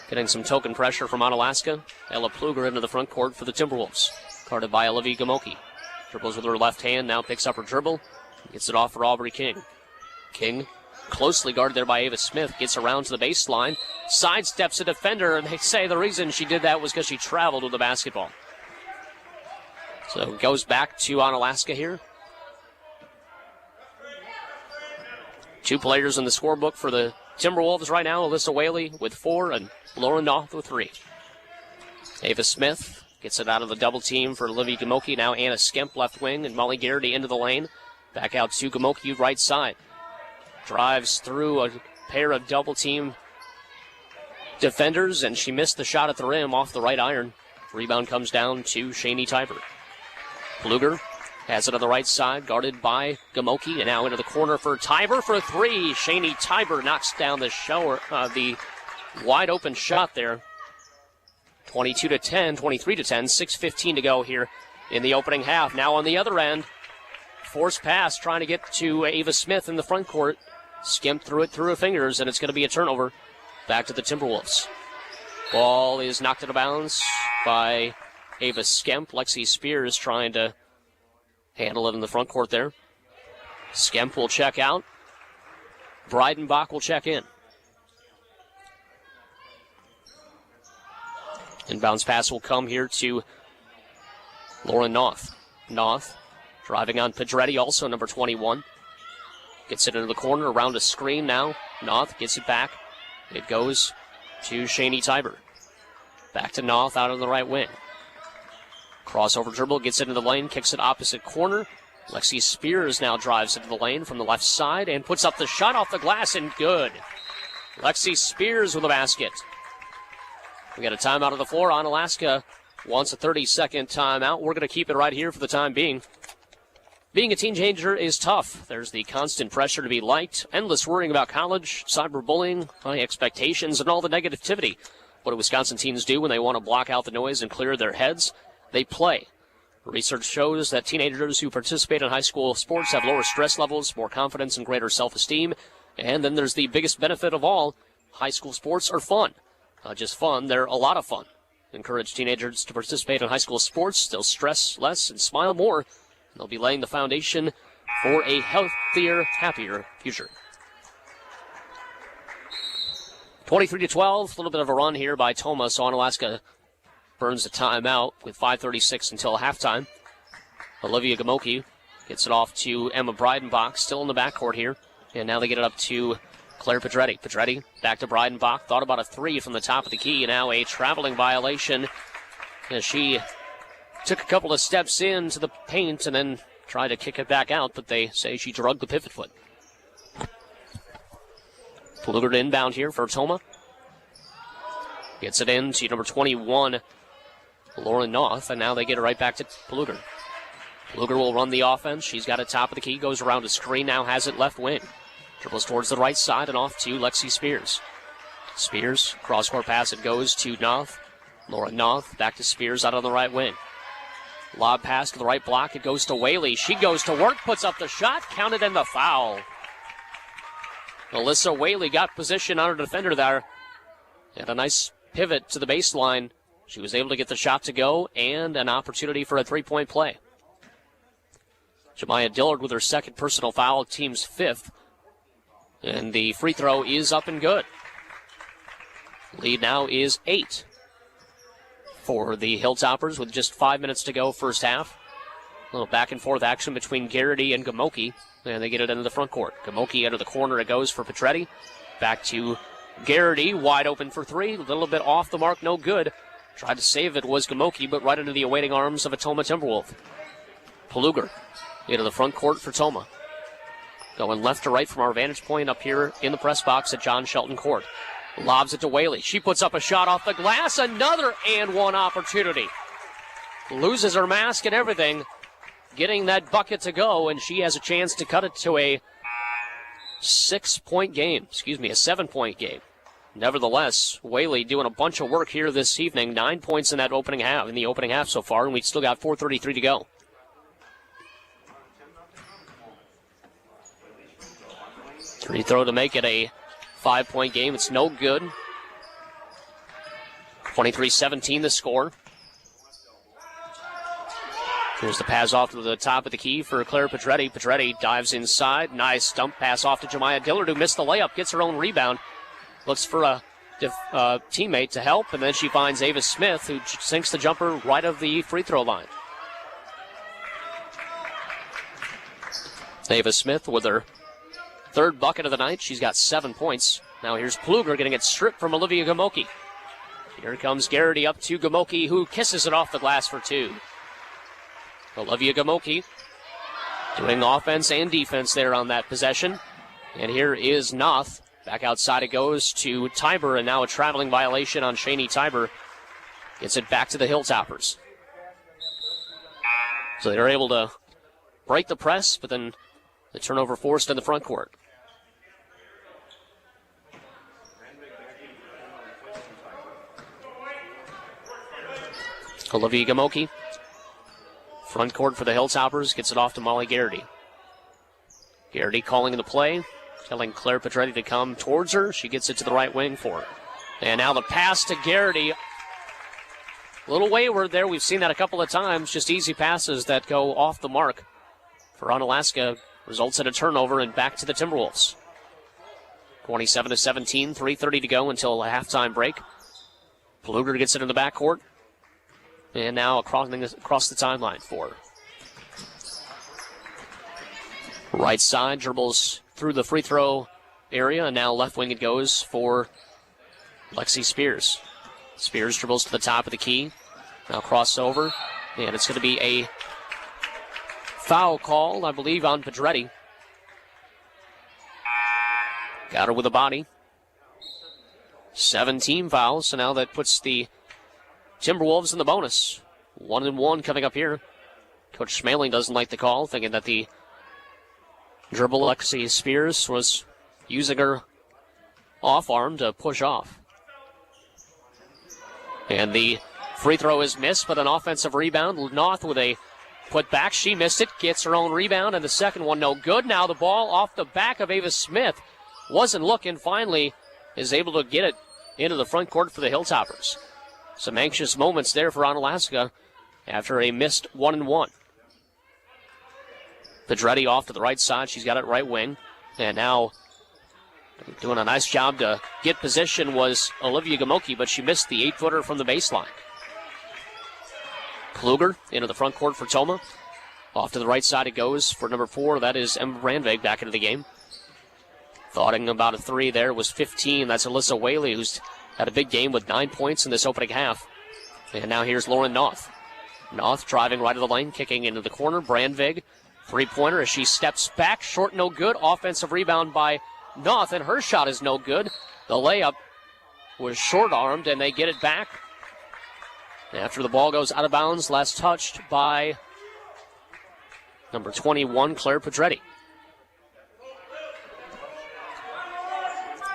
getting some token pressure from Onalaska. Ella Pluger into the front court for the Timberwolves. Guarded by Olivia Gamoki. Dribbles with her left hand, now picks up her dribble. Gets it off for Aubrey King. King, closely guarded there by Ava Smith, gets around to the baseline, sidesteps a defender, and they say the reason she did that was because she traveled with the basketball. So it goes back to Onalaska here. 2 players in the scorebook for the Timberwolves right now, Alyssa Whaley with 4 and Lauren Noth with 3. Ava Smith gets it out of the double team for Olivia Gamoki. Now Anna Skemp left wing and Molly Garrity into the lane. Back out to Gamoki right side. Drives through a pair of double team defenders, and she missed the shot at the rim off the right iron. Rebound comes down to Shani Tiber. Pluger has it on the right side, guarded by Gamoki, and now into the corner for Tiber for 3. Shani Tiber knocks down the wide open shot there. 22-10, 23-10, 6:15 to go here in the opening half. Now on the other end, forced pass trying to get to Ava Smith in the front court. Skimmed through it through her fingers, and it's going to be a turnover. Back to the Timberwolves. Ball is knocked out of bounds by Ava Skemp. Lexi Spears trying to handle it in the front court there. Skemp will check out. Breidenbach will check in. Inbounds pass will come here to Lauren Noth. Noth driving on Pedretti, also number 21. Gets it into the corner, around a screen now. Noth gets it back. It goes to Shani Tiber. Back to Noth out on the right wing. Crossover dribble, gets into the lane, kicks it opposite corner. Lexi Spears now drives into the lane from the left side and puts up the shot off the glass, and good. Lexi Spears with a basket. We got a timeout on the floor. Onalaska wants a 30-second timeout. We're going to keep it right here for the time being. Being a teenager is tough. There's the constant pressure to be liked, endless worrying about college, cyberbullying, high expectations, and all the negativity. What do Wisconsin teens do when they want to block out the noise and clear their heads? They play. Research shows that teenagers who participate in high school sports have lower stress levels, more confidence, and greater self-esteem. And then there's the biggest benefit of all. High school sports are fun. Not just fun, they're a lot of fun. Encourage teenagers to participate in high school sports. They'll stress less and smile more. They'll be laying the foundation for a healthier, happier future. 23-12, a little bit of a run here by Tomah, so Onalaska burns the timeout with 5:36 until halftime. Olivia Gamoki gets it off to Emma Breidenbach, still in the backcourt here, and now they get it up to Claire Pedretti. Pedretti back to Breidenbach, thought about a 3 from the top of the key, and now a traveling violation as she took a couple of steps into the paint and then tried to kick it back out, but they say she drugged the pivot foot. Pluger to inbound here for Tomah. Gets it in to number 21, Lauren Noth, and now they get it right back to Pluger. Pluger will run the offense. She's got it top of the key, goes around a screen, now has it left wing. Dribbles towards the right side and off to Lexi Spears. Spears, cross-court pass, it goes to Noth. Lauren Noth, back to Spears out on the right wing. Lob pass to the right block. It goes to Whaley. She goes to work, puts up the shot, counted in the foul. Alyssa Whaley got position on her defender there. And a nice pivot to the baseline. She was able to get the shot to go and an opportunity for a three-point play. Jemiah Dillard with her second personal foul, team's 5th. And the free throw is up and good. Lead now is 8. For the Hilltoppers with just 5 minutes to go first half. A little back and forth action between Garrity and Gamoki. And they get it into the front court. Gamoki into the corner, it goes for Pedretti. Back to Garrity, wide open for 3. A little bit off the mark, no good. Tried to save it was Gamoki, but right into the awaiting arms of a Tomah Timberwolf. Pluger into the front court for Tomah. Going left to right from our vantage point up here in the press box at John Shelton Court. Lobs it to Whaley. She puts up a shot off the glass. Another and one opportunity. Loses her mask and everything. Getting that bucket to go, and she has a chance to cut it to a 7-point game. Nevertheless, WIAA doing a bunch of work here this evening. 9 points in the opening half so far, and we've still got 4:33 to go. Free throw to make it a 5-point game. It's no good. 23-17 the score. Here's the pass off to the top of the key for Claire Pedretti. Pedretti dives inside. Nice dump pass off to Jemiah Dillard, who missed the layup, gets her own rebound. Looks for a teammate to help, and then she finds Ava Smith, who sinks the jumper right of the free throw line. Ava Smith with her third bucket of the night. She's got 7 points. Now here's Pluger getting it stripped from Olivia Gamoki. Here comes Garrity up to Gamoki, who kisses it off the glass for 2. Olivia Gamoki doing offense and defense there on that possession. And here is Noth. Back outside it goes to Tiber, and now a traveling violation on Shani Tiber. Gets it back to the Hilltoppers. So they're able to break the press, but then the turnover forced in the front court. Olivia Gamoki. Front court for the Hilltoppers, gets it off to Molly Garrity. Garrity calling the play, telling Claire Pedretti to come towards her. She gets it to the right wing for her. And now the pass to Garrity. A little wayward there. We've seen that a couple of times. Just easy passes that go off the mark for Onalaska. Results in a turnover and back to the Timberwolves. 27-17, 3:30 to go until a halftime break. Pluger gets it in the backcourt. And now across the timeline for her. Right side, dribbles through the free throw area, and now left wing it goes for Lexi Spears. Spears dribbles to the top of the key. Now crossover, and it's going to be a foul call, I believe, on Pedretti. Got her with a body. 17 fouls, so now that puts the Timberwolves in the bonus. 1-1 coming up here. Coach Schmaling doesn't like the call, thinking that the dribble Lexi Spears was using her off arm to push off. And the free throw is missed, but an offensive rebound. Noth with a put back. She missed it, gets her own rebound, and the second one no good. Now the ball off the back of Ava Smith. Wasn't looking, finally is able to get it into the front court for the Hilltoppers. Some anxious moments there for Onalaska after a missed 1-1. Pedretti off to the right side. She's got it right wing. And now doing a nice job to get position was Olivia Gamoki, but she missed the 8-footer from the baseline. Kluger into the front court for Tomah. Off to the right side it goes for number 4. That is Emma Brandvig back into the game. Thoughting about a 3 there was 15. That's Alyssa Whaley, who's had a big game with 9 points in this opening half. And now here's Lauren Noth. Noth driving right of the lane, kicking into the corner. Brandvig, three-pointer as she steps back. Short, no good. Offensive rebound by Noth, and her shot is no good. The layup was short-armed, and they get it back. After the ball goes out of bounds, last touched by number 21, Claire Pedretti.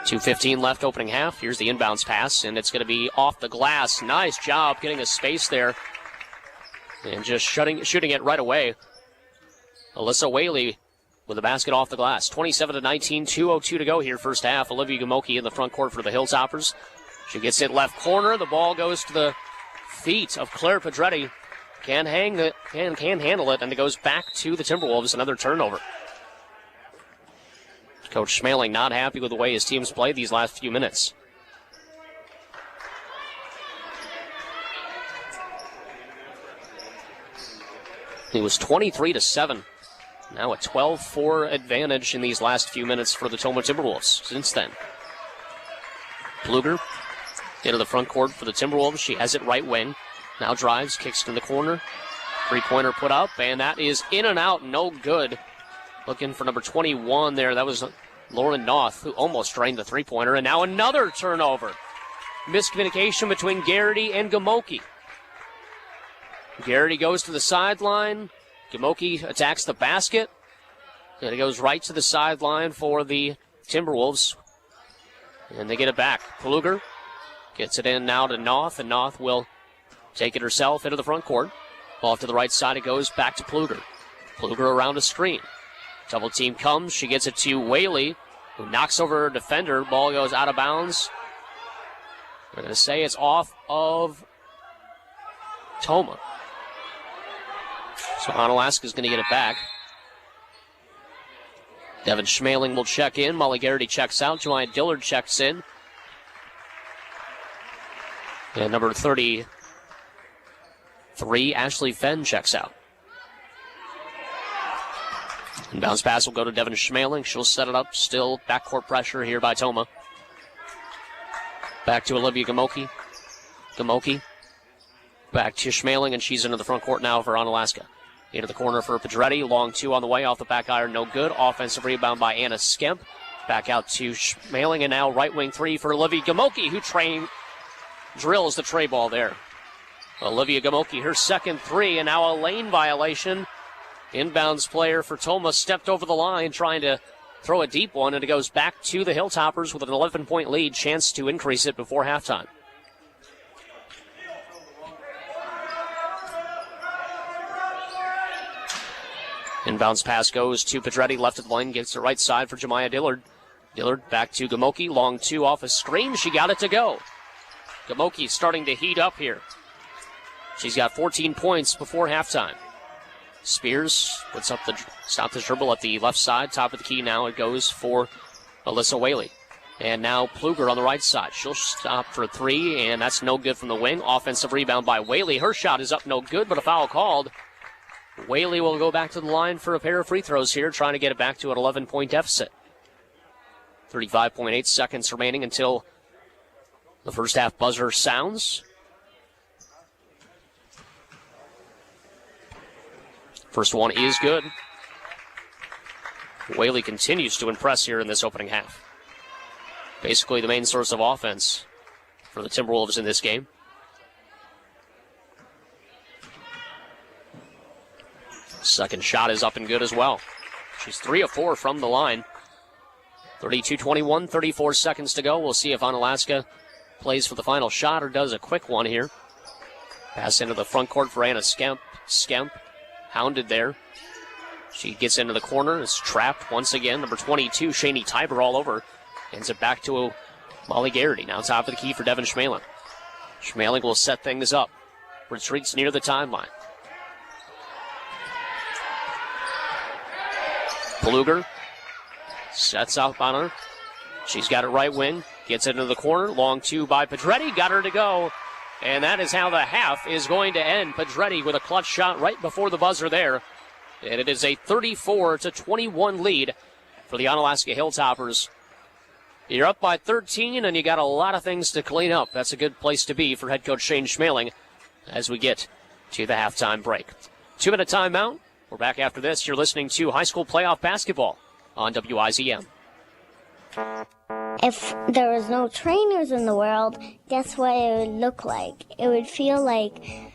2:15 left opening half. Here's the inbounds pass, and it's going to be off the glass. Nice job getting a space there and just shooting it right away. Alyssa Whaley with the basket off the glass. 27-19, 2:02 to go here first half. Olivia Gamoki in the front court for the Hilltoppers. She gets it left corner. The ball goes to the feet of Claire Pedretti. Can handle it, and it goes back to the Timberwolves. Another turnover. Coach Schmaling not happy with the way his team's played these last few minutes. It was 23-7. Now a 12-4 advantage in these last few minutes for the Tomah Timberwolves since then. Pluger into the front court for the Timberwolves. She has it right wing. Now drives, kicks to the corner. Three-pointer put up, and that is in and out, no good. Looking for number 21 there. That was Lauren Noth, who almost drained the three-pointer. And now another turnover. Miscommunication between Garrity and Gamoki. Garrity goes to the sideline. Gamoki attacks the basket. And it goes right to the sideline for the Timberwolves. And they get it back. Pluger gets it in now to Noth, and Noth will take it herself into the front court. Ball to the right side, it goes back to Pluger. Pluger around a screen. Double team comes, she gets it to Whaley, who knocks over her defender. Ball goes out of bounds. We're going to say it's off of Tomah. So Onalaska is going to get it back. Devin Schmaling will check in. Molly Garrity checks out. Jemiah Dillard checks in. And number 33, Ashley Fenn, checks out. And bounce pass will go to Devin Schmaling. She'll set it up. Still backcourt pressure here by Tomah. Back to Olivia Gamoki. Gamoki. Back to Schmaling, and she's into the front court now for Onalaska. Into the corner for Pedretti. Long two on the way. Off the back iron, no good. Offensive rebound by Anna Skemp. Back out to Schmaling, and now right wing three for Olivia Gamoki, who drills the tray ball there. Olivia Gamoki, her second three, and now a lane violation. Inbounds player for Tomah stepped over the line trying to throw a deep one, and it goes back to the Hilltoppers with an 11-point lead. Chance to increase it before halftime. Inbounds pass goes to Pedretti, left of the lane, gets the right side for Jemiah Dillard. Dillard back to Gamoki, long two off a screen. She got it to go. Gamoki starting to heat up here. She's got 14 points before halftime. Spears puts up stop the dribble at the left side. Top of the key now. It goes for Alyssa Whaley. And now Pluger on the right side. She'll stop for three, and that's no good from the wing. Offensive rebound by Whaley. Her shot is up, no good, but a foul called. Whaley will go back to the line for a pair of free throws here, trying to get it back to an 11-point deficit. 35.8 seconds remaining until the first half buzzer sounds. First one is good. Whaley continues to impress here in this opening half. Basically the main source of offense for the Timberwolves in this game. Second shot is up and good as well. She's 3 of 4 from the line. 32-21, 34 seconds to go. We'll see if Onalaska plays for the final shot or does a quick one here. Pass into the front court for Anna Skemp. Skemp hounded there. She gets into the corner, is trapped once again. Number 22, Shani Tiber all over. Ends it back to Molly Garrity. Now top of the key for Devin Schmaling. Schmaling will set things up. Retreats near the timeline. Pluger sets up on her. She's got it right wing. Gets it into the corner. Long two by Pedretti. Got her to go. And that is how the half is going to end. Pedretti with a clutch shot right before the buzzer there. And it is a 34-21 lead for the Onalaska Hilltoppers. You're up by 13, and you got a lot of things to clean up. That's a good place to be for head coach Shane Schmaling as we get to the halftime break. 2-minute timeout. We're back after this. You're listening to high school playoff basketball on WIZM. If there was no trainers in the world, guess what it would look like? It would feel like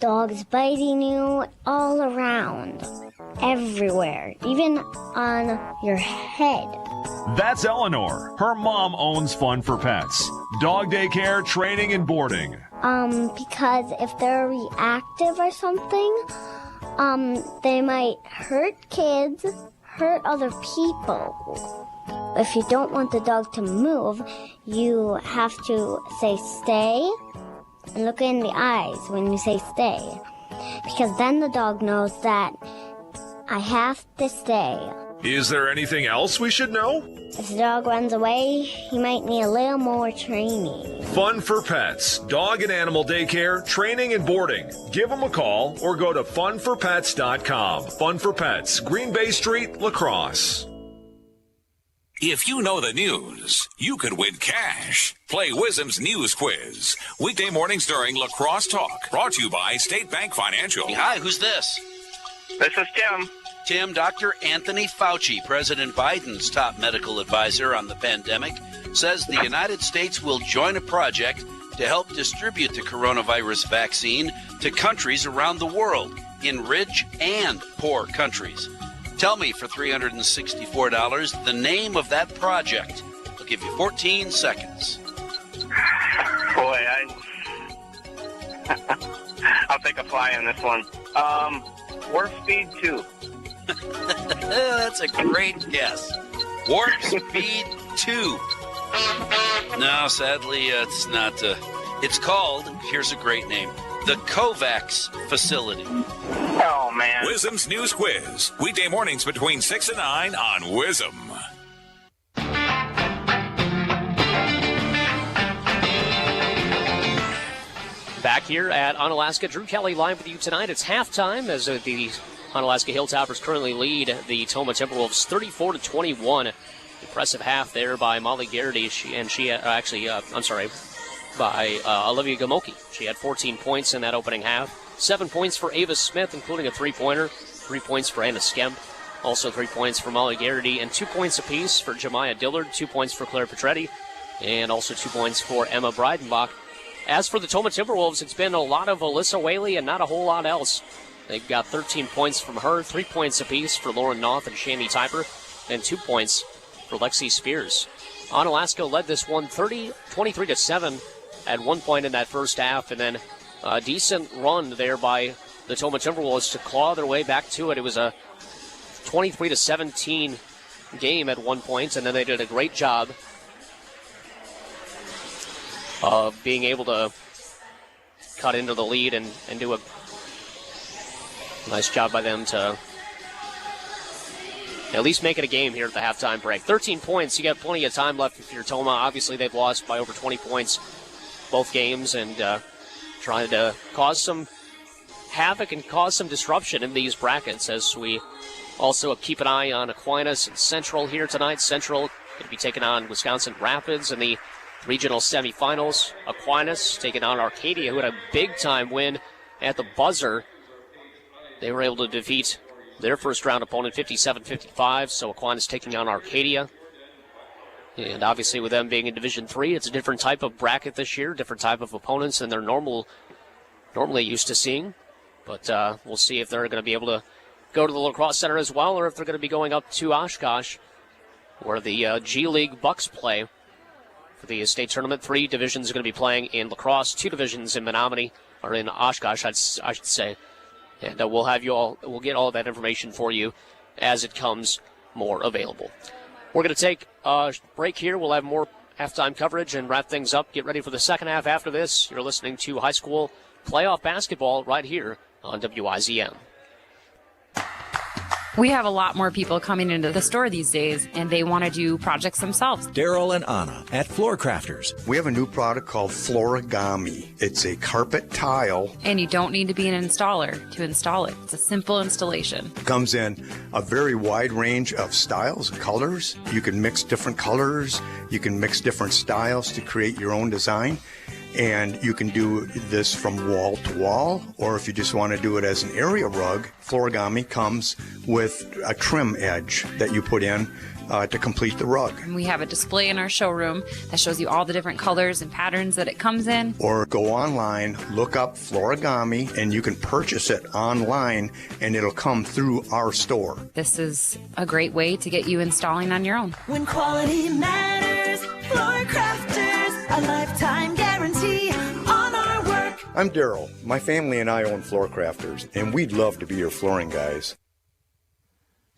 dogs biting you all around, everywhere, even on your head. That's Eleanor. Her mom owns Fun for Pets. Dog daycare, training, and boarding. Because if they're reactive or something, they might hurt kids, hurt other people. If you don't want the dog to move, you have to say stay and look in the eyes when you say stay. Because then the dog knows that I have to stay. Is there anything else we should know? If the dog runs away, he might need a little more training. Fun for Pets, dog and animal daycare, training and boarding. Give them a call or go to funforpets.com. Fun for Pets, Green Bay Street, La Crosse. If you know the news, you could win cash. Play WIZM's News Quiz. Weekday mornings during La Crosse Talk. Brought to you by State Bank Financial. Hi, who's this? This is Tim. Tim, Dr. Anthony Fauci, President Biden's top medical advisor on the pandemic, says the United States will join a project to help distribute the coronavirus vaccine to countries around the world, in rich and poor countries. Tell me for $364 the name of that project. I'll give you 14 seconds. Boy, I'll take a fly on this one. Warp Speed 2. That's a great guess. Warp Speed 2. No, sadly, it's not. It's called, here's a great name, the COVAX Facility. Oh, man. WIZM's News Quiz. Weekday mornings between 6 and 9 on WIZM. Back here at Onalaska, Drew Kelly live with you tonight. It's halftime as the Onalaska Hilltoppers currently lead the Tomah Timberwolves 34-21. Impressive half there by Molly Garrity. By Olivia Gamoki. She had 14 points in that opening half. 7 points for Ava Smith, including a three-pointer. 3 points for Anna Skemp. Also 3 points for Molly Garrity. And 2 points apiece for Jemiah Dillard. 2 points for Claire Petretti. And also 2 points for Emma Breidenbach. As for the Tomah Timberwolves, it's been a lot of Alyssa Whaley and not a whole lot else. They've got 13 points from her, 3 points apiece for Lauren Noth and Shandy Typer, and 2 points for Lexi Spears. Onalaska led this one 23-7 at one point in that first half, and then a decent run there by the Tomah Timberwolves to claw their way back to it. It was a 23-17 game at one point, and then they did a great job of being able to cut into the lead and do a nice job by them to at least make it a game here at the halftime break. 13 points, you got plenty of time left if you're Tomah. Obviously, they've lost by over 20 points both games and trying to cause some havoc and cause some disruption in these brackets as we also keep an eye on Aquinas and Central here tonight. Central going to be taking on Wisconsin Rapids in the regional semifinals. Aquinas taking on Arcadia, who had a big-time win at the buzzer. They were able to defeat their first-round opponent 57-55, so Aquinas taking on Arcadia. And obviously with them being in Division III, it's a different type of bracket this year, different type of opponents than they're normally used to seeing. But we'll see if they're going to be able to go to the Lacrosse Center as well, or if they're going to be going up to Oshkosh, where the G League Bucks play. For the state tournament, 3 divisions are going to be playing in lacrosse, 2 divisions in Menominee, or in Oshkosh, I should say. And we'll get all of that information for you as it comes more available. We're going to take a break here. We'll have more halftime coverage and wrap things up. Get ready for the second half after this. You're listening to high school playoff basketball right here on WIZM. We have a lot more people coming into the store these days, and they want to do projects themselves. Daryl and Anna at Floor Crafters. We have a new product called Florigami. It's a carpet tile. And you don't need to be an installer to install it. It's a simple installation. It comes in a very wide range of styles and colors. You can mix different colors. You can mix different styles to create your own design. And you can do this from wall to wall, or if you just want to do it as an area rug, Florigami comes with a trim edge that you put in to complete the rug. And we have a display in our showroom that shows you all the different colors and patterns that it comes in. Or go online, look up Florigami, and you can purchase it online, and it'll come through our store. This is a great way to get you installing on your own. When quality matters, Floor Crafters, a lifetime guarantee on our work. I'm Daryl. My family and I own Floor Crafters, and we'd love to be your flooring guys.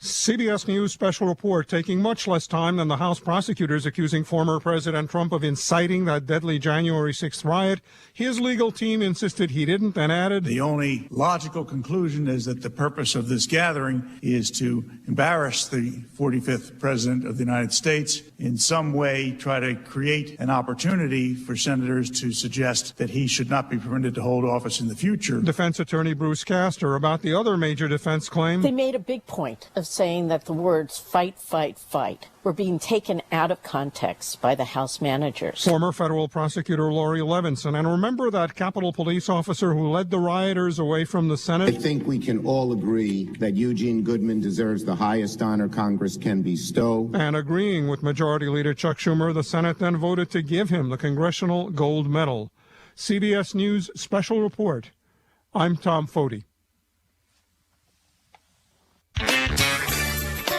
CBS News special report taking much less time than the House prosecutors accusing former President Trump of inciting that deadly January 6th riot. His legal team insisted he didn't, and added, "The only logical conclusion is that the purpose of this gathering is to embarrass the 45th President of the United States, in some way try to create an opportunity for senators to suggest that he should not be permitted to hold office in the future." Defense attorney Bruce Castor about the other major defense claim. They made a big point of saying that the words fight, fight, fight were being taken out of context by the House managers. Former federal prosecutor Lori Levinson, and remember that Capitol Police officer who led the rioters away from the Senate? I think we can all agree that Eugene Goodman deserves the highest honor Congress can bestow. And agreeing with Majority Leader Chuck Schumer, the Senate then voted to give him the Congressional Gold Medal. CBS News Special Report. I'm Tom Foti.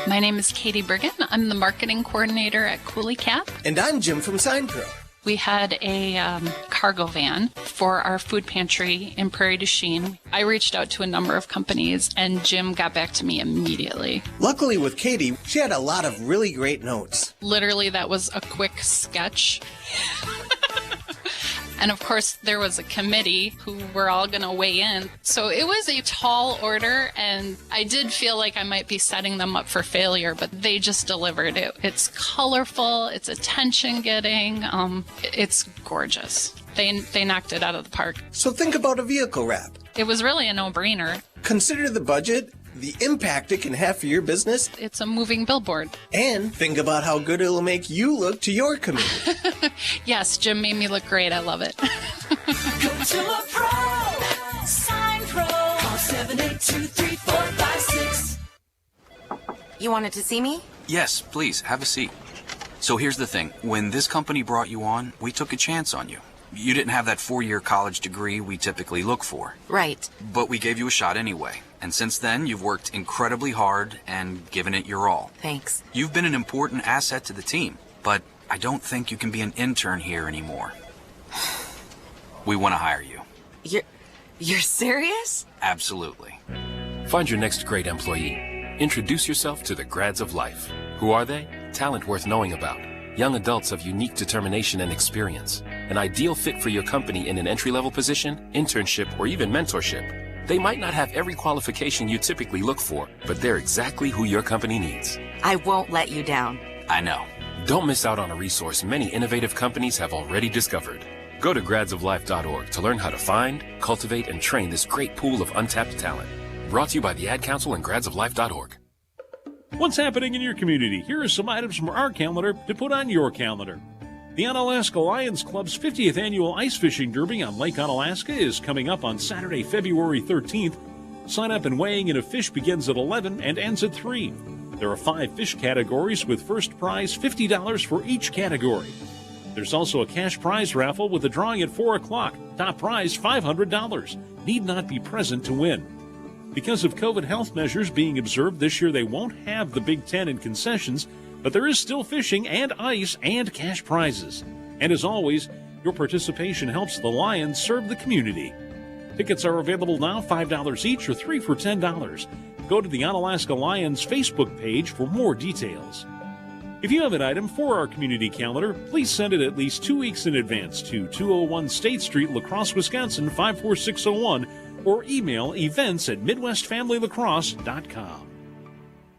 My name is Katie Brigham. I'm the marketing coordinator at Cooley Cap. And I'm Jim from SignPro. We had a cargo van for our food pantry in Prairie du Chien. I reached out to a number of companies, and Jim got back to me immediately. Luckily with Katie, she had a lot of really great notes. Literally, that was a quick sketch. And of course, there was a committee who were all going to weigh in. So it was a tall order, and I did feel like I might be setting them up for failure, but they just delivered it. It's colorful, it's attention-getting, it's gorgeous. They knocked it out of the park. So think about a vehicle wrap. It was really a no-brainer. Consider the budget, the impact it can have for your business. It's a moving billboard. And think about how good it'll make you look to your community. Yes, Jim made me look great. I love it. Go to a pro. Sign Pro. Call 782-3456. You wanted to see me? Yes, please, have a seat. So here's the thing. When this company brought you on, we took a chance on you. You didn't have that 4-year college degree we typically look for. Right. But we gave you a shot anyway. And since then, you've worked incredibly hard and given it your all. Thanks. You've been an important asset to the team, but I don't think you can be an intern here anymore. We want to hire you. You're serious? Absolutely. Find your next great employee. Introduce yourself to the Grads of Life. Who are they? Talent worth knowing about. Young adults of unique determination and experience. An ideal fit for your company in an entry-level position, internship, or even mentorship. They might not have every qualification you typically look for, but they're exactly who your company needs. I won't let you down. I know. Don't miss out on a resource many innovative companies have already discovered. Go to gradsoflife.org to learn how to find, cultivate, and train this great pool of untapped talent. Brought to you by the Ad Council and gradsoflife.org. What's happening in your community? Here are some items from our calendar to put on your calendar. The Onalaska Lions Club's 50th annual ice fishing derby on Lake Onalaska is coming up on Saturday, February 13th. Sign up and weighing in of fish begins at 11 and ends at 3. There are 5 fish categories with first prize $50 for each category. There's also a cash prize raffle with a drawing at 4 o'clock. Top prize $500. Need not be present to win. Because of COVID health measures being observed this year, they won't have the Big Ten in concessions, but there is still fishing and ice and cash prizes. And as always, your participation helps the Lions serve the community. Tickets are available now, $5 each or 3 for $10. Go to the Onalaska Lions Facebook page for more details. If you have an item for our community calendar, please send it at least 2 weeks in advance to 201 State Street, La Crosse, Wisconsin, 54601, or email events@MidwestFamilyLaCrosse.com.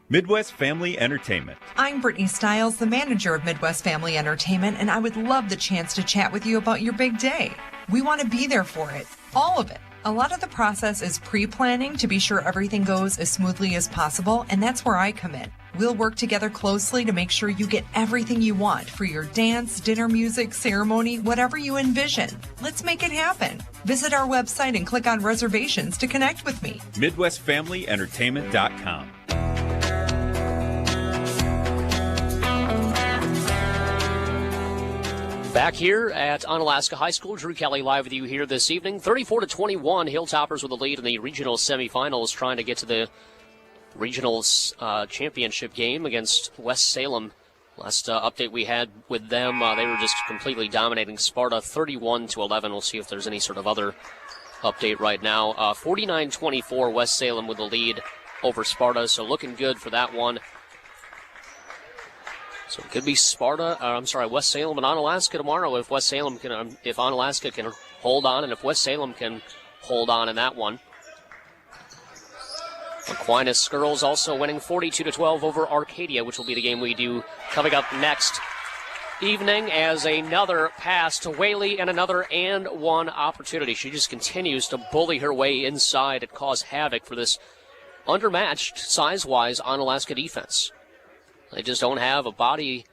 Midwest Family Entertainment. I'm Brittany Stiles, the manager of Midwest Family Entertainment, and I would love the chance to chat with you about your big day. We want to be there for it, all of it. A lot of the process is pre-planning to be sure everything goes as smoothly as possible, and that's where I come in. We'll work together closely to make sure you get everything you want for your dance, dinner, music, ceremony, whatever you envision. Let's make it happen. Visit our website and click on reservations to connect with me. MidwestFamilyEntertainment.com. Back here at Onalaska High School, Drew Kelly live with you here this evening. 34-21, Hilltoppers with the lead in the regional semifinals, trying to get to the regionals championship game against West Salem. Last update we had with them, they were just completely dominating Sparta, 31-11. We'll see if there's any sort of other update right now. 49-24, West Salem with the lead over Sparta, so looking good for that one. So it could be West Salem and Onalaska tomorrow if West Salem can, if Onalaska can hold on, and if West Salem can hold on in that one. Aquinas girls also winning 42-12 over Arcadia, which will be the game we do coming up next evening as another pass to Whaley and another and one opportunity. She just continues to bully her way inside and cause havoc for this undermatched, size-wise, Onalaska defense. They just don't have a body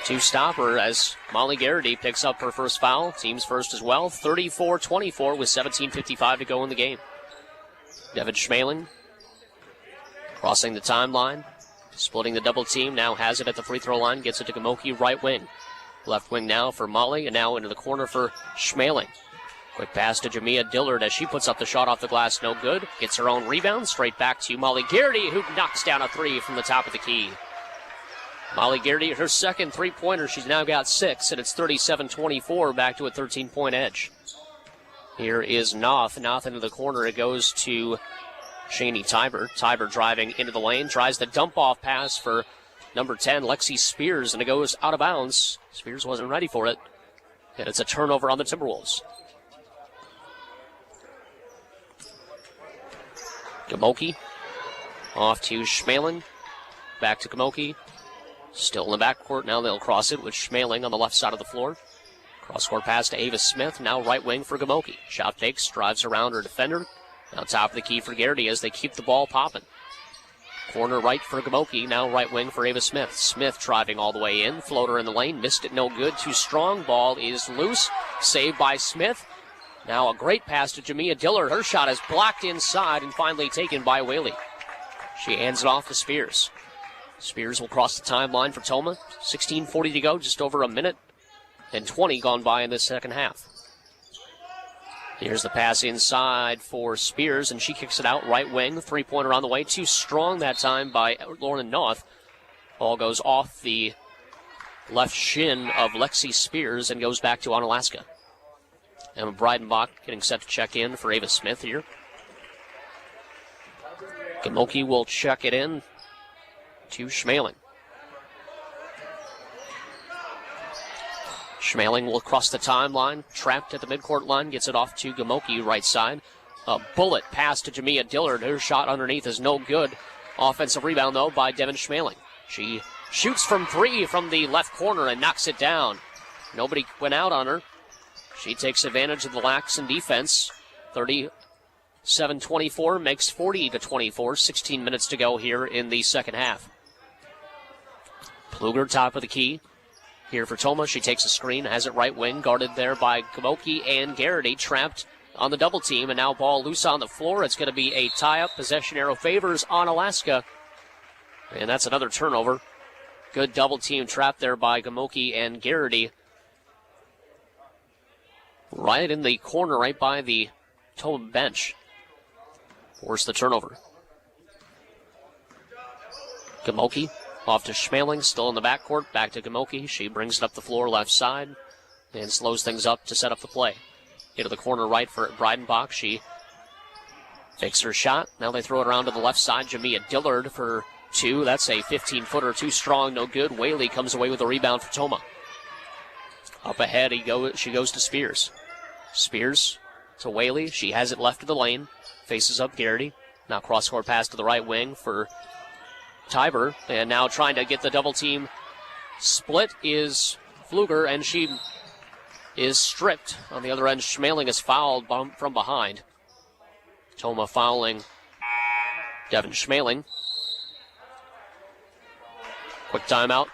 to stop her as Molly Garrity picks up her first foul. Team's first as well. 34-24 with 17:55 to go in the game. Devin Schmaling crossing the timeline, splitting the double team, now has it at the free throw line, gets it to Gamoki, right wing. Left wing now for Molly, and now into the corner for Schmaling. Quick pass to Jamia Dillard as she puts up the shot off the glass, no good. Gets her own rebound, straight back to Molly Garrity, who knocks down a three from the top of the key. Molly Garrity, her second three-pointer. She's now got 6, and it's 37-24, back to a 13-point edge. Here is Noth. Noth into the corner. It goes to Shani Tiber. Tiber driving into the lane, tries the dump-off pass for number 10, Lexi Spears, and it goes out of bounds. Spears wasn't ready for it, and it's a turnover on the Timberwolves. Gamoki off to Schmaling. Back to Gamoki. Still in the backcourt. Now they'll cross it with Schmaling on the left side of the floor. Cross-court pass to Ava Smith. Now right wing for Gamoki. Shot fakes, drives around her defender. Now top of the key for Garrity as they keep the ball popping. Corner right for Gamoki. Now right wing for Ava Smith. Smith driving all the way in. Floater in the lane. Missed it, no good. Too strong. Ball is loose. Saved by Smith. Now a great pass to Jamia Dillard. Her shot is blocked inside and finally taken by Whaley. She hands it off to Spears. Spears will cross the timeline for Tomah. 16:40 to go, just over a minute and 20 gone by in this second half. Here's the pass inside for Spears, and she kicks it out right wing. Three-pointer on the way. Too strong that time by Lauren Noth. Ball goes off the left shin of Lexi Spears and goes back to Onalaska. Emma Breidenbach getting set to check in for Ava Smith here. Gamoki will check it in to Schmaling. Schmaling will cross the timeline, trapped at the midcourt line, gets it off to Gamoki, right side. A bullet pass to Jamia Dillard. Her shot underneath is no good. Offensive rebound, though, by Devin Schmaling. She shoots from 3 from the left corner and knocks it down. Nobody went out on her. She takes advantage of the lax in defense. 37-24, makes 40-24. 16 minutes to go here in the second half. Pluger, top of the key. Here for Tomah, she takes a screen, has it right wing, guarded there by Gamoki and Garrity, trapped on the double team, and now ball loose on the floor. It's going to be a tie-up. Possession arrow favors Onalaska, and that's another turnover. Good double team trap there by Gamoki and Garrity. Right in the corner, right by the Tomah bench. Force the turnover. Gamoki off to Schmaling, still in the backcourt. Back to Gamoki. She brings it up the floor left side and slows things up to set up the play. Into the corner right for Breidenbach. She takes her shot. Now they throw it around to the left side. Jamia Dillard for 2. That's a 15-footer. Too strong, no good. Whaley comes away with a rebound for Tomah. Up ahead, she goes to Spears. Spears to Whaley. She has it left of the lane. Faces up Garrity. Now cross-court pass to the right wing for Tiber. And now trying to get the double team split is Pfluger, and she is stripped. On the other end, Schmaling is fouled from behind. Tomah fouling Devin Schmaling. Quick timeout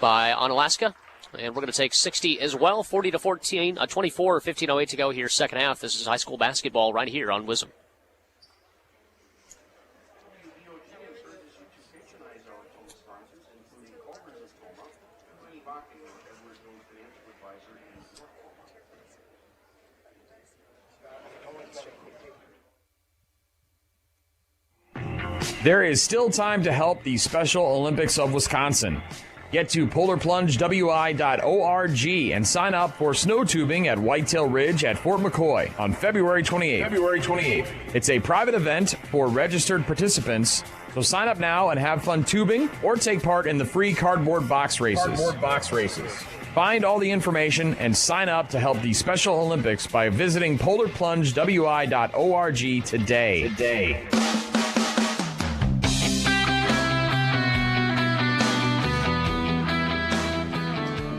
by Onalaska. And we're going to take 60 as well. 40-14, 24, 15:08 to go here, second half. This is high school basketball right here on WIZM. There is still time to help the Special Olympics of Wisconsin. Get to polarplungewi.org and sign up for snow tubing at Whitetail Ridge at Fort McCoy on February 28th. It's a private event for registered participants, so sign up now and have fun tubing or take part in the free cardboard box races. Find all the information and sign up to help the Special Olympics by visiting polarplungewi.org today.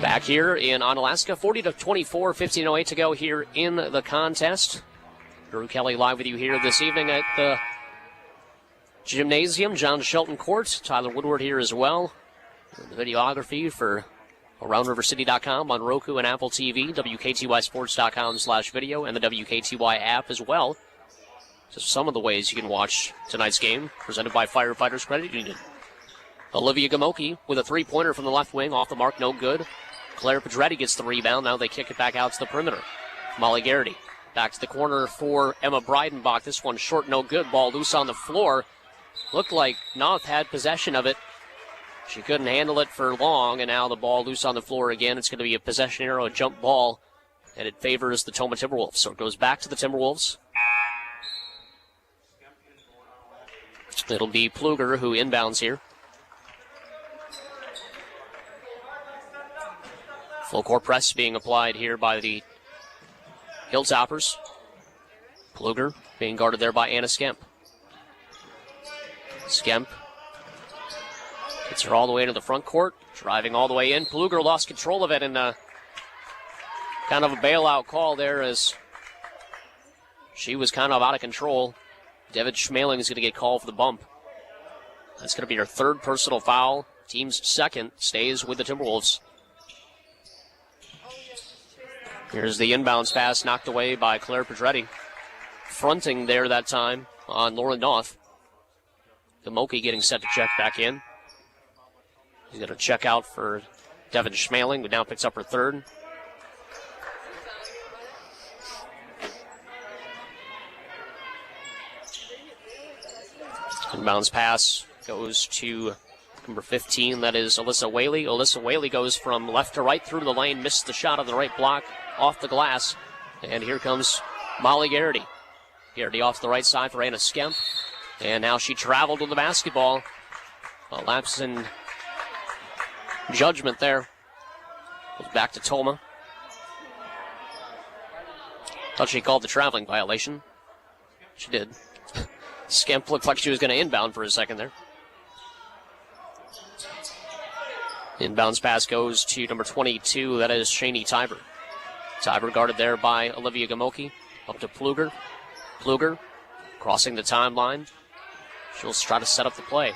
Back here in Onalaska, 40-24, 15:08 to go here in the contest. Drew Kelly live with you here this evening at the gymnasium, John Shelton Court. Tyler Woodward here as well. The videography for AroundRiverCity.com on Roku and Apple TV, WKTYSports.com/video, and the WKTY app as well. Just some of the ways you can watch tonight's game, presented by Firefighters Credit Union. Olivia Gamoki with a three-pointer from the left wing, off the mark, no good. Claire Pedretti gets the rebound. Now they kick it back out to the perimeter. Molly Garrity back to the corner for Emma Breidenbach. This one short, no good. Ball loose on the floor. Looked like North had possession of it. She couldn't handle it for long, and now the ball loose on the floor again. It's going to be a possession arrow, a jump ball, and it favors the Tomah Timberwolves. So it goes back to the Timberwolves. It'll be Pluger who inbounds here. Full court press being applied here by the Hilltoppers. Pluger being guarded there by Anna Skemp. Skemp gets her all the way to the front court, driving all the way in. Pluger lost control of it, and kind of a bailout call there as she was kind of out of control. Devin Schmaling is going to get called for the bump. That's going to be her third personal foul. Team's second, stays with the Timberwolves. Here's the inbounds pass knocked away by Claire Pedretti. Fronting there that time on Lauren Noth. Gamoki getting set to check back in. He's going to check out for Devin Schmaling, but now picks up her third. Inbounds pass goes to number 15, that is Alyssa Whaley. Alyssa Whaley goes from left to right through the lane, missed the shot on the right block, off the glass. And here comes Molly Garrity. Garrity off the right side for Anna Skemp. And now she traveled with the basketball. A lapse in judgment there. Goes back to Tomah. Thought she called the traveling violation. She did. Skemp looked like she was going to inbound for a second there. Inbounds pass goes to number 22. That is Shani Tiber. Tiber guarded there by Olivia Gamoki. Up to Pluger. Pluger crossing the timeline. She'll try to set up the play.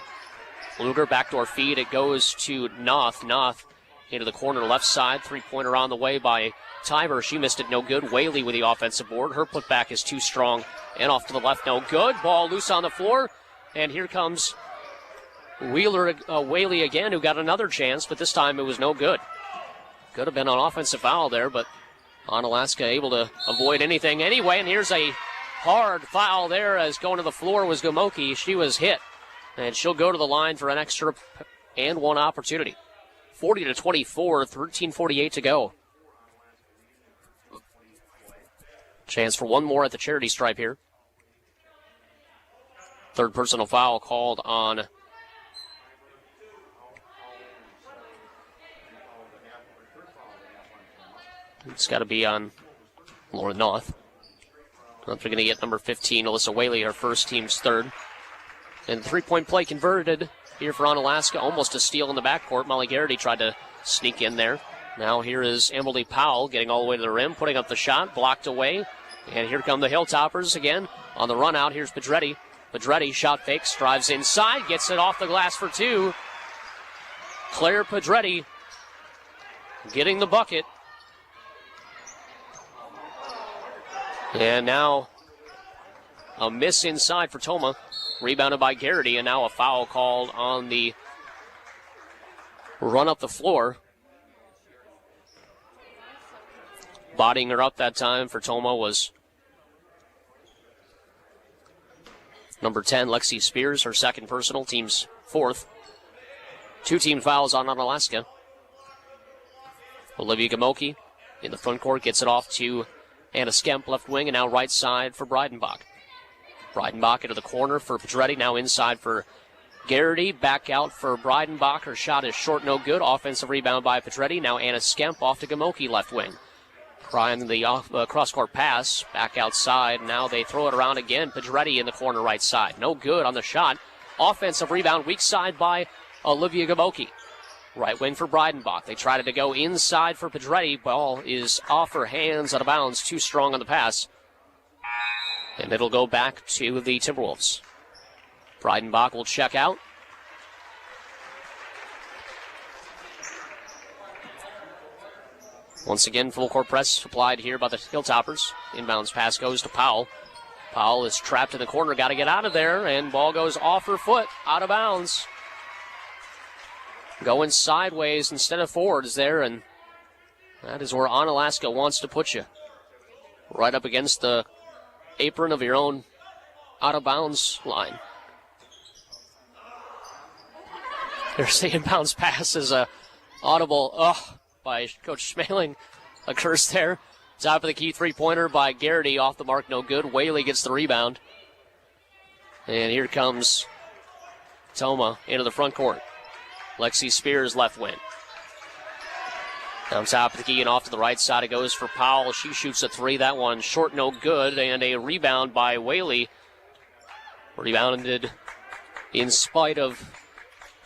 Pluger backdoor feed. It goes to Noth. Noth into the corner left side. Three-pointer on the way by Tiber. She missed it, no good. Whaley with the offensive board. Her putback is too strong. And off to the left, no good. Ball loose on the floor. And here comes Whaley again, who got another chance, but this time it was no good. Could have been an offensive foul there, but Onalaska able to avoid anything anyway. And here's a hard foul there as going to the floor was Gamoki. She was hit, and she'll go to the line for an extra and one opportunity. 40-24, 13:48 to go. Chance for one more at the charity stripe here. Third personal foul called on it's got to be on Lauren Noth. They're going to get number 15, Alyssa Whaley, her first, team's third. And the three-point play converted here for Onalaska. Almost a steal in the backcourt. Molly Garrity tried to sneak in there. Now here is Emily Powell getting all the way to the rim, putting up the shot, blocked away. And here come the Hilltoppers again on the run out. Here's Pedretti. Pedretti shot fakes, drives inside, gets it off the glass for two. Claire Pedretti getting the bucket. And now a miss inside for Tomah. Rebounded by Garrity, and now a foul called on the run up the floor. Bodying her up that time for Tomah was number 10, Lexi Spears, her second personal, team's fourth. Two team fouls on Onalaska. Olivia Gamoki in the front court gets it off to Anna Skemp, left wing, and now right side for Breidenbach. Breidenbach into the corner for Pedretti, now inside for Garrity. Back out for Breidenbach. Her shot is short, no good. Offensive rebound by Pedretti. Now Anna Skemp off to Gamoki, left wing. Trying the cross-court pass, back outside. Now they throw it around again. Pedretti in the corner right side. No good on the shot. Offensive rebound, weak side by Olivia Gamoki. Right wing for Breidenbach. They tried to go inside for Pedretti. Ball is off her hands, out of bounds. Too strong on the pass. And it'll go back to the Timberwolves. Breidenbach will check out. Once again, full court press applied here by the Hilltoppers. Inbounds pass goes to Powell. Powell is trapped in the corner, got to get out of there, and ball goes off her foot, out of bounds. Going sideways instead of forwards there, and that is where Onalaska wants to put you. right up against the apron of your own out-of-bounds line. There's the inbounds pass is a audible by Coach Schmaling. A curse there. Top of the key three-pointer by Garrity. Off the mark, no good. Whaley gets the rebound. And here comes Tomah into the front court. Lexi Spears left wing. On top of the key and off to the right side it goes for Powell. She shoots a three. That one short, no good. And a rebound by Whaley. Rebounded in spite of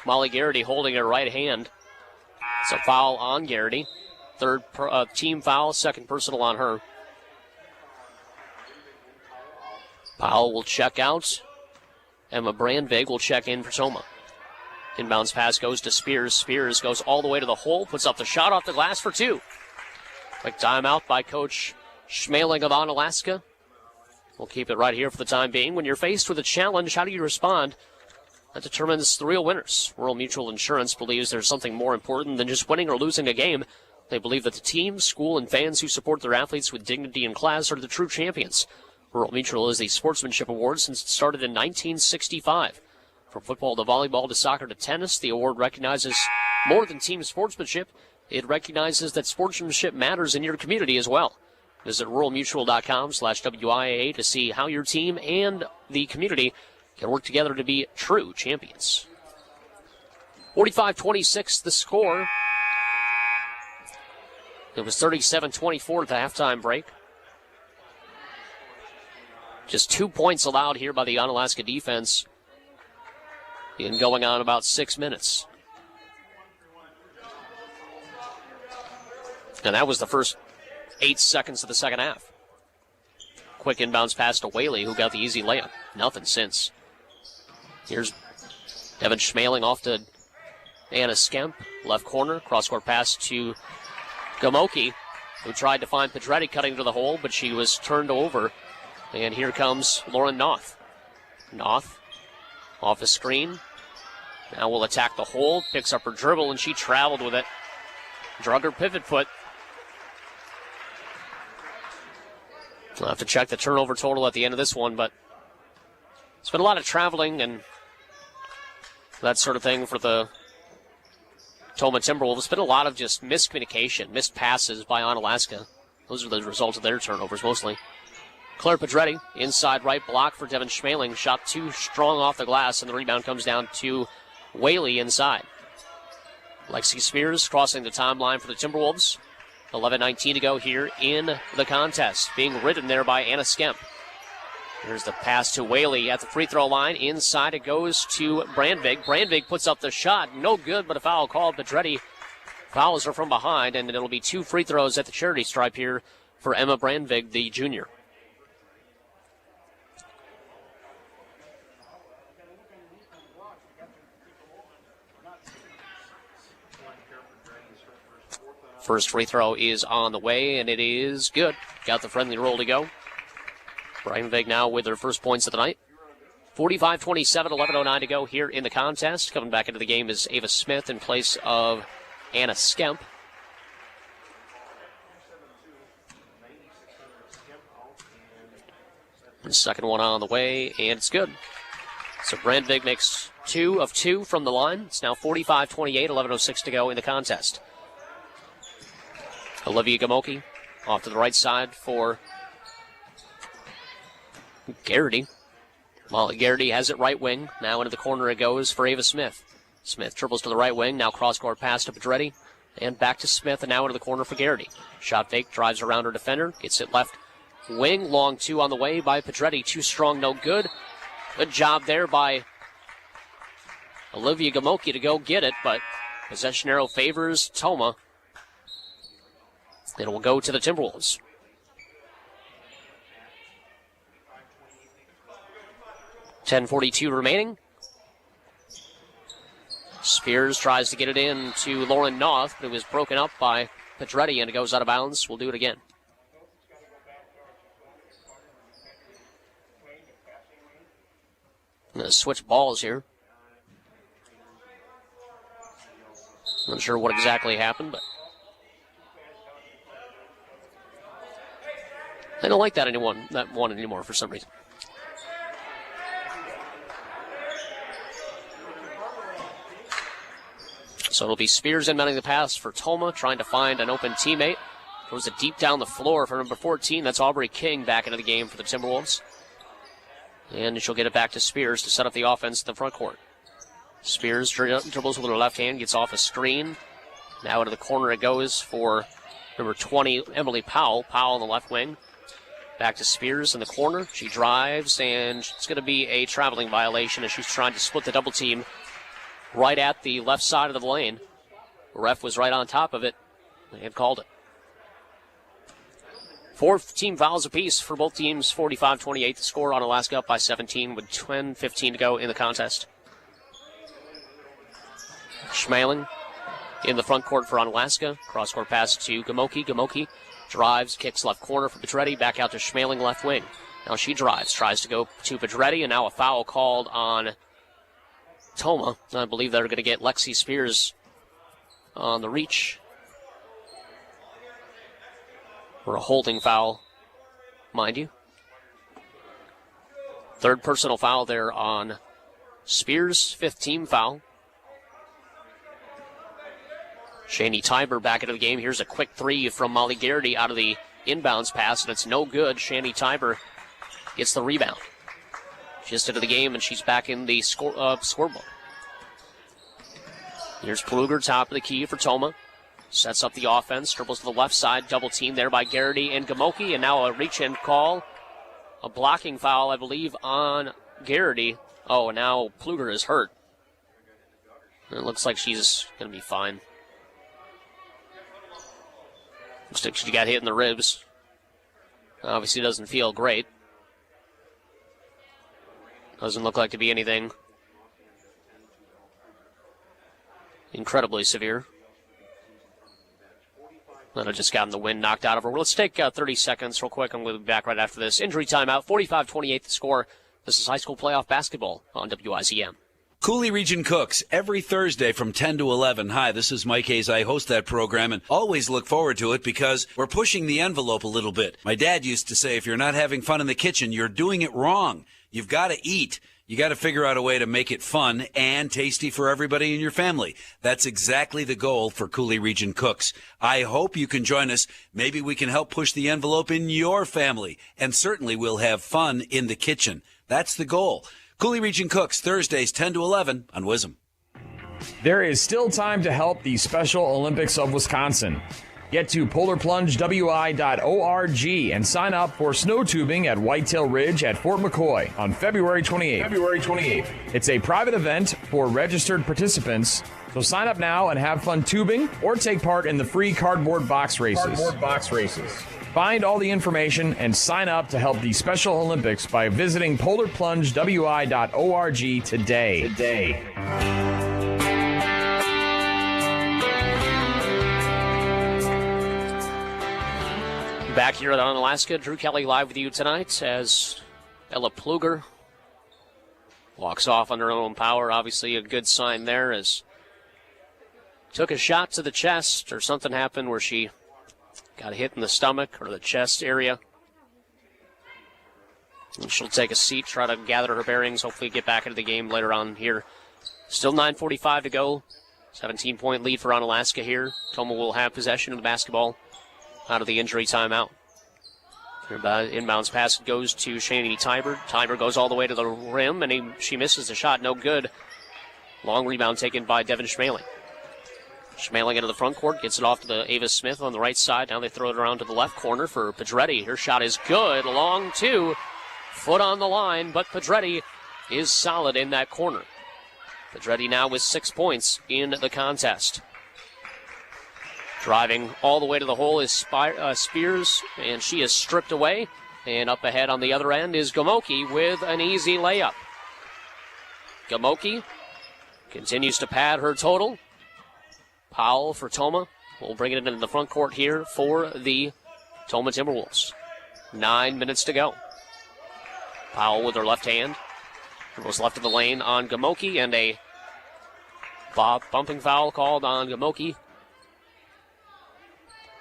Molly Garrity holding her right hand. It's a foul on Garrity. Third team foul, second personal on her. Powell will check out. Emma Brandvig will check in for Tomah. Inbounds pass goes to Spears. Spears goes all the way to the hole, puts up the shot off the glass for two. Quick timeout by Coach Schmaling of Onalaska. We'll keep it right here for the time being. When you're faced with a challenge, how do you respond? That determines the real winners. Rural Mutual Insurance believes there's something more important than just winning or losing a game. They believe that the team, school, and fans who support their athletes with dignity and class are the true champions. Rural Mutual is the sportsmanship award since it started in 1965. From football to volleyball to soccer to tennis, the award recognizes more than team sportsmanship. It recognizes that sportsmanship matters in your community as well. Visit ruralmutual.com/WIAA to see how your team and the community can work together to be true champions. 45-26 the score. It was 37-24 at the halftime break. Just 2 points allowed here by the Onalaska defense in going on about 6 minutes. And that was the first 8 seconds of the second half. Quick inbounds pass to Whaley, who got the easy layup. Nothing since. Here's Devin Schmaling off to Anna Skemp. Left corner, cross-court pass to Gamoki, who tried to find Pedretti cutting to the hole, but she was turned over. And here comes Lauren Noth. Noth off the screen. Now will attack the hole, picks up her dribble, and she traveled with it. Drug her pivot foot. We'll have to check the turnover total at the end of this one, but it's been a lot of traveling and that sort of thing for the Tomah Timberwolves. It's been a lot of just miscommunication, missed passes by Onalaska. Those are the results of their turnovers mostly. Claire Pedretti, inside right block for Devin Schmaling. Shot too strong off the glass, and the rebound comes down to Whaley inside. Lexi Spears crossing the timeline for the Timberwolves. 11:19 to go here in the contest. Being ridden there by Anna Skemp. Here's the pass to Whaley at the free throw line. Inside it goes to Brandvig. Brandvig puts up the shot. No good, but a foul called. Pedretti fouls her from behind, and it'll be 2 free throws at the charity stripe here for Emma Brandvig, the junior. First free throw is on the way, and it is good. Got the friendly roll to go. Brandvig now with her first points of the night. 45-27, 11:09 to go here in the contest. Coming back into the game is Ava Smith in place of Anna Skemp. The second one on the way, and it's good. So Brandvig makes 2 of 2 from the line. It's now 45-28, 11:06 to go in the contest. Olivia Gamoki off to the right side for Garrity. Molly Garrity has it right wing. Now into the corner it goes for Ava Smith. Smith dribbles to the right wing. Now cross-court pass to Pedretti. And back to Smith, and now into the corner for Garrity. Shot fake, drives around her defender. Gets it left wing. Long 2 on the way by Pedretti. Too strong, no good. Good job there by Olivia Gamoki to go get it, but possession arrow favors Tomah. It will go to the Timberwolves. .10:42 remaining. Spears tries to get it in to Lauren Noth, but it was broken up by Pedretti, and it goes out of bounds. We'll do it again. I'm going to switch balls here. Not sure what exactly happened, but They don't like that one anymore for some reason. So it'll be Spears inbounding the pass for Tomah, trying to find an open teammate. Throws it deep down the floor for number 14. That's Aubrey King back into the game for the Timberwolves. And she'll get it back to Spears to set up the offense in the front court. Spears dribbles with her left hand, gets off a screen. Now into the corner it goes for number 20, Emily Powell. Powell on the left wing. Back to Spears in the corner. She drives, and it's going to be a traveling violation as she's trying to split the double team right at the left side of the lane. The ref was right on top of it and called it. 4 team fouls apiece for both teams, 45-28. The score on Onalaska up by 17 with 10:15 to go in the contest. Schmaling in the front court for Onalaska. Cross-court pass to Gamoki. Gamoki drives, kicks left corner for Pedretti. Back out to Schmaling left wing. Now she drives, tries to go to Pedretti, and now a foul called on Tomah. I believe they're going to get Lexi Spears on the reach. For a holding foul, mind you. Third personal foul there on Spears, 5th team foul. Shani Tiber back into the game. Here's a quick three from Molly Garrity out of the inbounds pass, and it's no good. Shani Tiber gets the rebound. Just into the game, and she's back in the scorebook. Here's Pluger, top of the key for Tomah. Sets up the offense, dribbles to the left side, double team there by Garrity and Gamoki, and now a reach-in call. A blocking foul, I believe, on Garrity. Oh, and now Pluger is hurt. It looks like she's going to be fine. Looks like she got hit in the ribs. Obviously doesn't feel great. Doesn't look like to be anything incredibly severe. Then I just gotten the wind knocked out of her. Let's take 30 seconds real quick. I'm going to be back right after this. Injury timeout, 45-28 the score. This is high school playoff basketball on WIZM. Coulee Region Cooks, every Thursday from 10 to 11. Hi, this is Mike Hayes. I host that program and always look forward to it because we're pushing the envelope a little bit. My dad used to say, if you're not having fun in the kitchen, you're doing it wrong. You've got to eat. You got to figure out a way to make it fun and tasty for everybody in your family. That's exactly the goal for Coulee Region Cooks. I hope you can join us. Maybe we can help push the envelope in your family. And certainly we'll have fun in the kitchen. That's the goal. Coulee Region Cooks, Thursdays 10 to 11 on WIZM. There is still time to help the Special Olympics of Wisconsin. Get to polarplungewi.org and sign up for snow tubing at Whitetail Ridge at Fort McCoy on February 28th. It's a private event for registered participants, so sign up now and have fun tubing or take part in the free cardboard box races. Find all the information and sign up to help the Special Olympics by visiting polarplungewi.org today. Back here at Onalaska, Drew Kelly live with you tonight as Ella Pluger walks off on her own power. Obviously a good sign there as took a shot to the chest or something happened where she got hit in the stomach or the chest area. And she'll take a seat, try to gather her bearings, hopefully get back into the game later on here. Still 9:45 to go. 17-point lead for Onalaska here. Tomah will have possession of the basketball out of the injury timeout. Inbounds pass goes to Shani Tiber. Tiber goes all the way to the rim, and she misses the shot. No good. Long rebound taken by Devin Schmaling. Schmaling into the front court, gets it off to the Ava Smith on the right side. Now they throw it around to the left corner for Pedretti. Her shot is good. Long two. Foot on the line, but Pedretti is solid in that corner. Pedretti now with 6 points in the contest. Driving all the way to the hole is Spears, and she is stripped away. And up ahead on the other end is Gamoki with an easy layup. Gamoki continues to pad her total. Powell for Tomah will bring it into the front court here for the Tomah Timberwolves. 9 minutes to go. Powell with her left hand. Dribbles left of the lane on Gamoki, and a bumping foul called on Gamoki.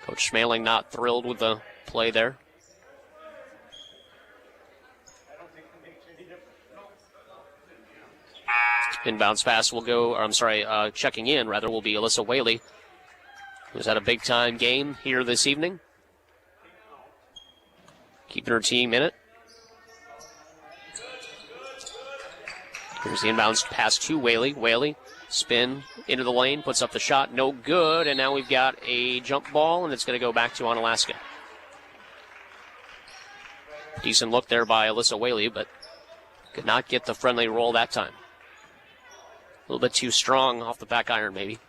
Coach Schmaling not thrilled with the play there. Inbounds pass will go, checking in, rather, will be Alyssa Whaley, who's had a big-time game here this evening. Keeping her team in it. Here's the inbounds pass to Whaley. Whaley, spin into the lane, puts up the shot, no good, and now we've got a jump ball, and it's going to go back to Onalaska. Decent look there by Alyssa Whaley, but could not get the friendly roll that time. A little bit too strong off the back iron, maybe.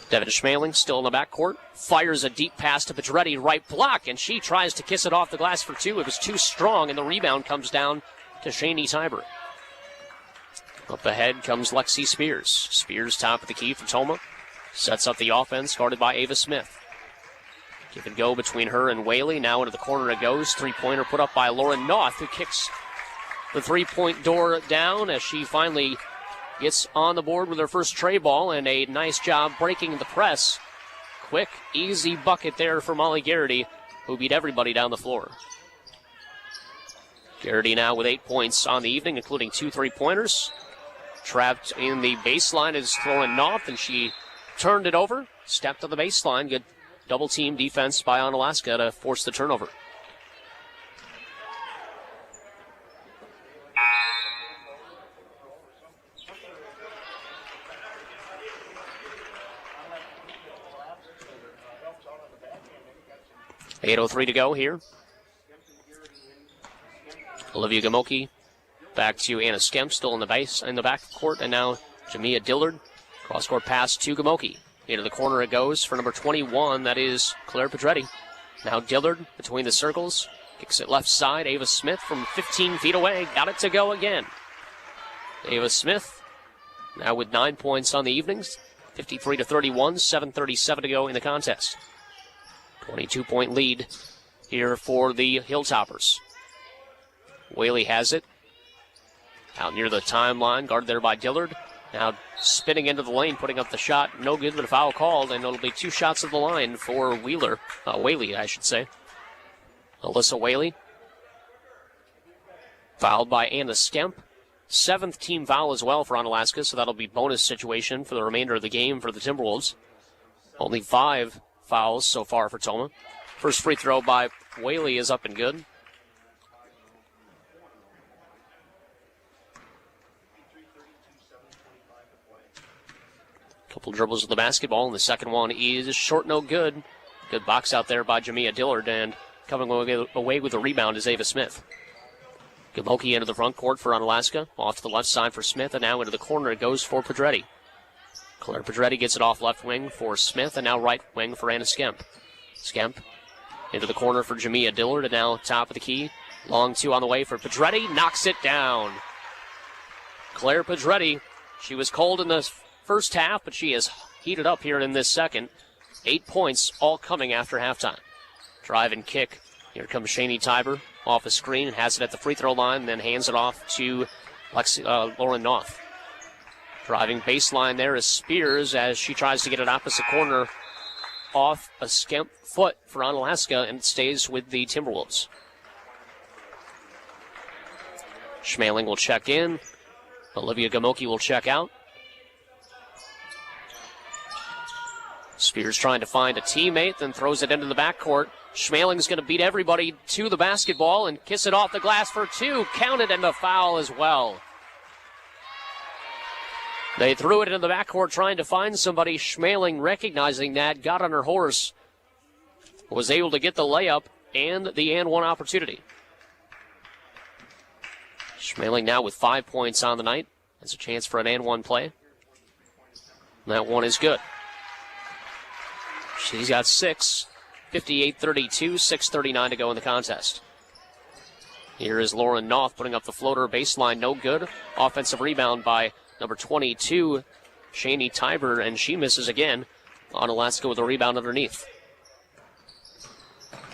Devin Schmaling still in the backcourt. Fires a deep pass to Pedretti, right block, and she tries to kiss it off the glass for two. It was too strong, and the rebound comes down to Shani Tiber. Up ahead comes Lexi Spears. Spears top of the key for Tomah. Sets up the offense, guarded by Ava Smith. Give and go between her and Whaley. Now into the corner it goes. Three-pointer put up by Lauren Noth, who kicks the three-point door down as she finally gets on the board with her first tray ball, and a nice job breaking the press. Quick, easy bucket there for Molly Garrity, who beat everybody down the floor. Garrity now with 8 points on the evening, including 2 3-pointers. Trapped in the baseline is Lauren Noth, and she turned it over. Stepped to the baseline. Good double-team defense by Onalaska to force the turnover. .803 to go here. Olivia Gamoki back to Anna Skemp, still in the backcourt, and now Jamia Dillard. Cross-court pass to Gamoki. Into the corner it goes for number 21, that is Claire Pedretti. Now Dillard between the circles, kicks it left side. Ava Smith from 15 feet away, got it to go again. Ava Smith now with 9 points on the evenings, 53-31, 7:37 to go in the contest. 22-point lead here for the Hilltoppers. Whaley has it. Out near the timeline, guarded there by Dillard. Now spinning into the lane, putting up the shot. No good, but a foul called, and it'll be 2 shots at the line for Whaley, I should say. Alyssa Whaley. Fouled by Anna Skemp. 7th team foul as well for Onalaska, so that'll be bonus situation for the remainder of the game for the Timberwolves. Only 5 fouls so far for Tomah. First free throw by Whaley is up and good. Couple dribbles with the basketball, and the second one is short, no good. Good box out there by Jamia Dillard, and coming away with the rebound is Ava Smith. Gamoki into the front court for Onalaska. Off to the left side for Smith, and now into the corner it goes for Pedretti. Claire Pedretti gets it off left wing for Smith, and now right wing for Anna Skemp. Skemp into the corner for Jamia Dillard, and now top of the key. Long two on the way for Pedretti, knocks it down. Claire Pedretti, she was cold in the first half, but she has heated up here in this second. 8 points, all coming after halftime. Drive and kick. Here comes Shani Tiber off a screen and has it at the free throw line, and then hands it off to Lauren Noth. Driving baseline there is Spears as she tries to get it opposite corner off a Skemp foot for Onalaska, and it stays with the Timberwolves. Schmaling will check in. Olivia Gamoki will check out. Spears trying to find a teammate, then throws it into the backcourt. Schmaling's going to beat everybody to the basketball and kiss it off the glass for 2. Counted, and a foul as well. They threw it into the backcourt trying to find somebody. Schmaling, recognizing that, got on her horse, was able to get the layup and the and one opportunity. Schmaling now with 5 points on the night. Has a chance for an and one play. And that one is good. She's got 6. 58-32, 6:39 to go in the contest. Here is Lauren Noth putting up the floater, baseline, no good. Offensive rebound by number 22, Shani Tiber, and she misses again. Onalaska with a rebound underneath.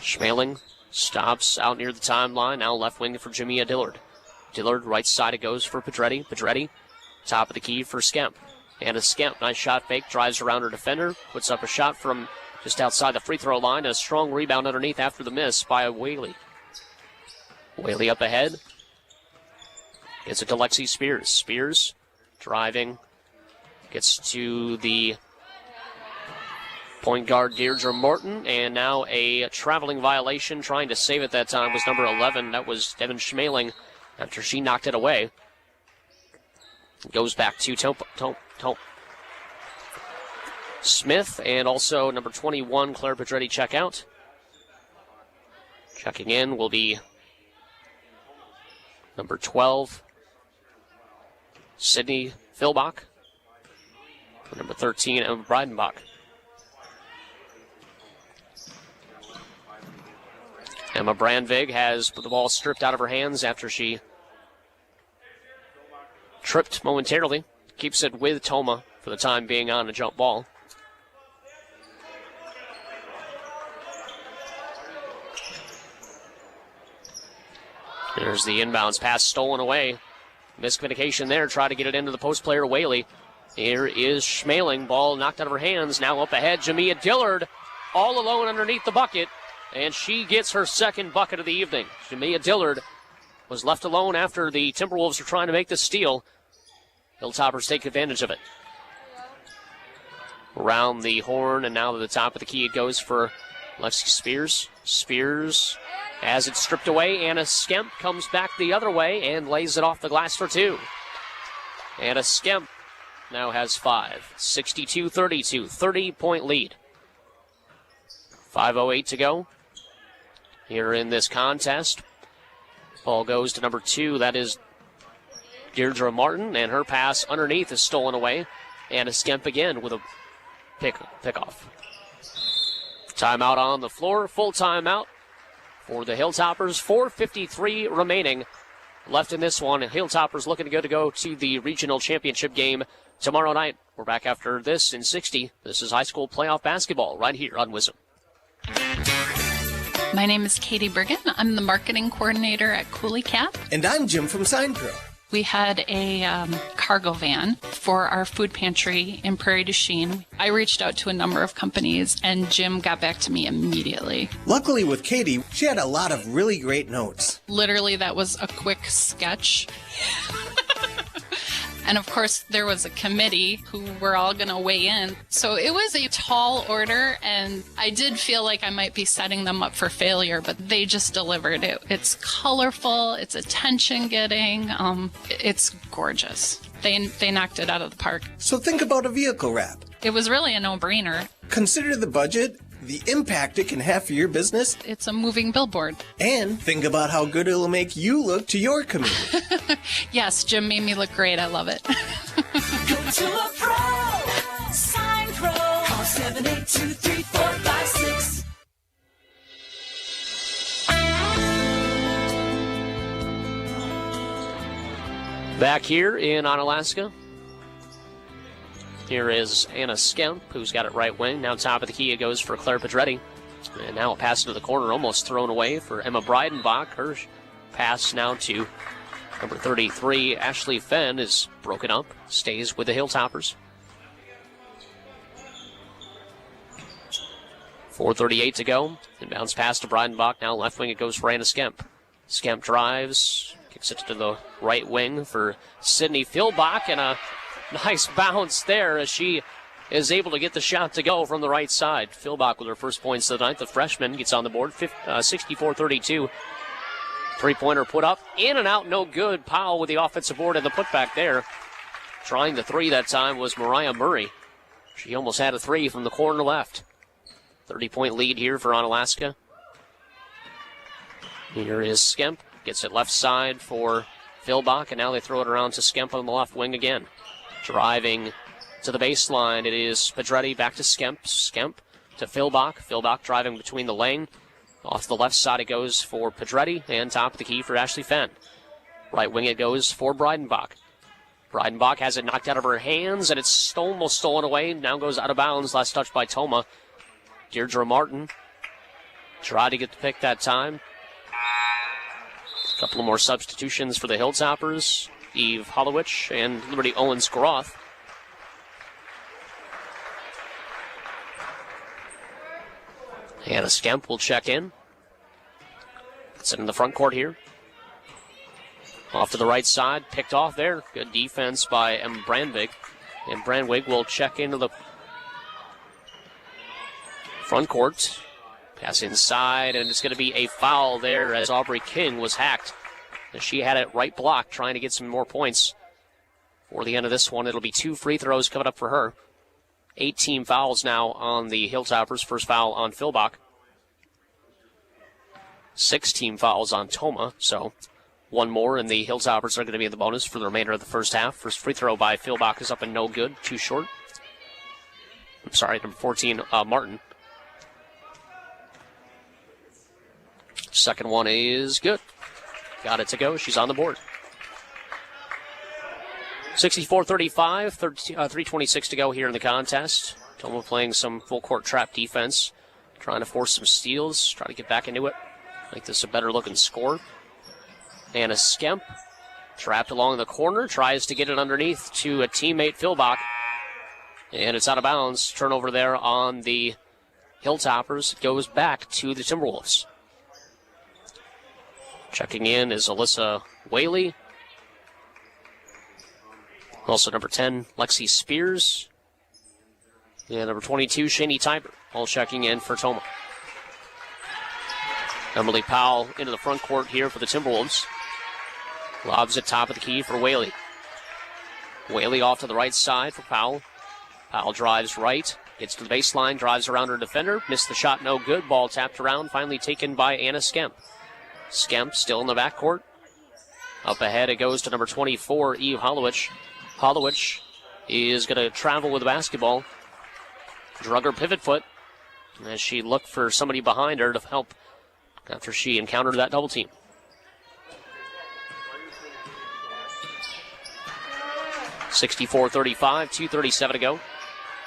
Schmaling stops out near the timeline, now left wing for Jamia Dillard. Dillard, right side it goes for Pedretti. Pedretti, top of the key for Skemp. And a Skemp, nice shot fake, drives around her defender, puts up a shot from just outside the free throw line. A strong rebound underneath after the miss by Whaley. Whaley up ahead. Gets it to Lexi Spears. Spears driving. Gets to the point guard, Deirdre Morton. And now a traveling violation. Trying to save it that time was number 11. That was Devin Schmaling after she knocked it away. Goes back to Smith, and also number 21, Claire Pedretti, check out. Checking in will be number 12, Sydney Philbach. Number 13, Emma Breidenbach. Emma Brandvig has the ball stripped out of her hands after she tripped momentarily. Keeps it with Tomah for the time being on a jump ball. There's the inbounds pass stolen away. Miscommunication there. Try to get it into the post player, Whaley. Here is Schmaling. Ball knocked out of her hands. Now up ahead, Jamia Dillard all alone underneath the bucket. And she gets her second bucket of the evening. Jamia Dillard was left alone after the Timberwolves were trying to make the steal. Hilltoppers take advantage of it. Around the horn, and now to the top of the key it goes for Lexi Spears. Spears has it stripped away. Anna Skemp comes back the other way and lays it off the glass for two. Anna Skemp now has 5. 62-32, 30-point lead. 5:08 to go here in this contest. Ball goes to number 2. That is Deirdre Martin, and her pass underneath is stolen away. Anna Skemp again with a pick-off. Timeout on the floor. Full timeout for the Hilltoppers. 4:53 remaining left in this one. Hilltoppers looking to go to the regional championship game tomorrow night. We're back after this in 60. This is high school playoff basketball right here on WIZM. My name is Katie Brigham. I'm the marketing coordinator at Cooley Cap. And I'm Jim from SignPro. We had a cargo van for our food pantry in Prairie du Chien. I reached out to a number of companies, and Jim got back to me immediately. Luckily with Katie, she had a lot of really great notes. Literally, that was a quick sketch. And of course, there was a committee who were all going to weigh in. So it was a tall order, and I did feel like I might be setting them up for failure, but they just delivered it. It's colorful, it's attention-getting, it's gorgeous. They knocked it out of the park. So think about a vehicle wrap. It was really a no-brainer. Consider the budget, the impact it can have for your business. It's a moving billboard. And think about how good it'll make you look to your community. Yes, Jim made me look great. I love it. Go to a pro. Sign Pro. Call 782-3456. Back here in Onalaska. Here is Anna Skemp, who's got it right wing. Now top of the key it goes for Claire Pedretti. And now a pass into the corner, almost thrown away for Emma Breidenbach. Her pass now to number 33, Ashley Fenn, is broken up. Stays with the Hilltoppers. 4:38 to go. Inbounds pass to Breidenbach. Now left wing it goes for Anna Skemp. Skemp drives, kicks it to the right wing for Sydney Philbach, and a nice bounce there as she is able to get the shot to go from the right side. Philbach with her first points of the night. The freshman gets on the board, 64-32. Three-pointer put up, in and out, no good. Powell with the offensive board and the putback there. Trying the three that time was Mariah Murray. She almost had a three from the corner left. 30-point lead here for Onalaska. Here is Skemp. Gets it left side for Philbach, and now they throw it around to Skemp on the left wing again. Driving to the baseline, it is Pedretti back to Skemp. Skemp to Philbach. Philbach driving between the lane. Off the left side it goes for Pedretti, and top of the key for Ashley Fenn. Right wing it goes for Breidenbach. Breidenbach has it knocked out of her hands, and it's almost stolen away. Now goes out of bounds. Last touch by Tomah. Deirdre Martin tried to get the pick that time. A couple of more substitutions for the Hilltoppers. Eve Hollowich and Liberty Owens-Groth. Anna Skemp will check in. It's in the front court here. Off to the right side, picked off there. Good defense by Brandwig. And Brandwig will check into the front court. Pass inside, and it's going to be a foul there as Aubrey King was hacked. She had it right blocked, trying to get some more points. For the end of this one, it'll be 2 free throws coming up for her. 8 team fouls now on the Hilltoppers. First foul on Philbach. 6 team fouls on Tomah, so one more, and the Hilltoppers are going to be in the bonus for the remainder of the first half. First free throw by Philbach is up and no good, too short. I'm sorry, number 14, Martin. Second one is good. Got it to go. She's on the board. 64-35, 3:26 to go here in the contest. Tomah playing some full court trap defense, trying to force some steals, try to get back into it, make this a better looking score. Anna Skemp, trapped along the corner, tries to get it underneath to a teammate, Philbach, and it's out of bounds. Turnover there on the Hilltoppers. It goes back to the Timberwolves. Checking in is Alyssa Whaley. Also number 10, Lexi Spears. And number 22, Shani Tiber, all checking in for Tomah. Emily Powell into the front court here for the Timberwolves. Lobs at top of the key for Whaley. Whaley off to the right side for Powell. Powell drives right, gets to the baseline, drives around her defender. Missed the shot, no good. Ball tapped around, finally taken by Anna Skemp. Skemp still in the backcourt. Up ahead it goes to number 24, Eve Hollowich. Hollowich is going to travel with the basketball. Drug her pivot foot as she looked for somebody behind her to help after she encountered that double team. (64-35), 2:37 to go.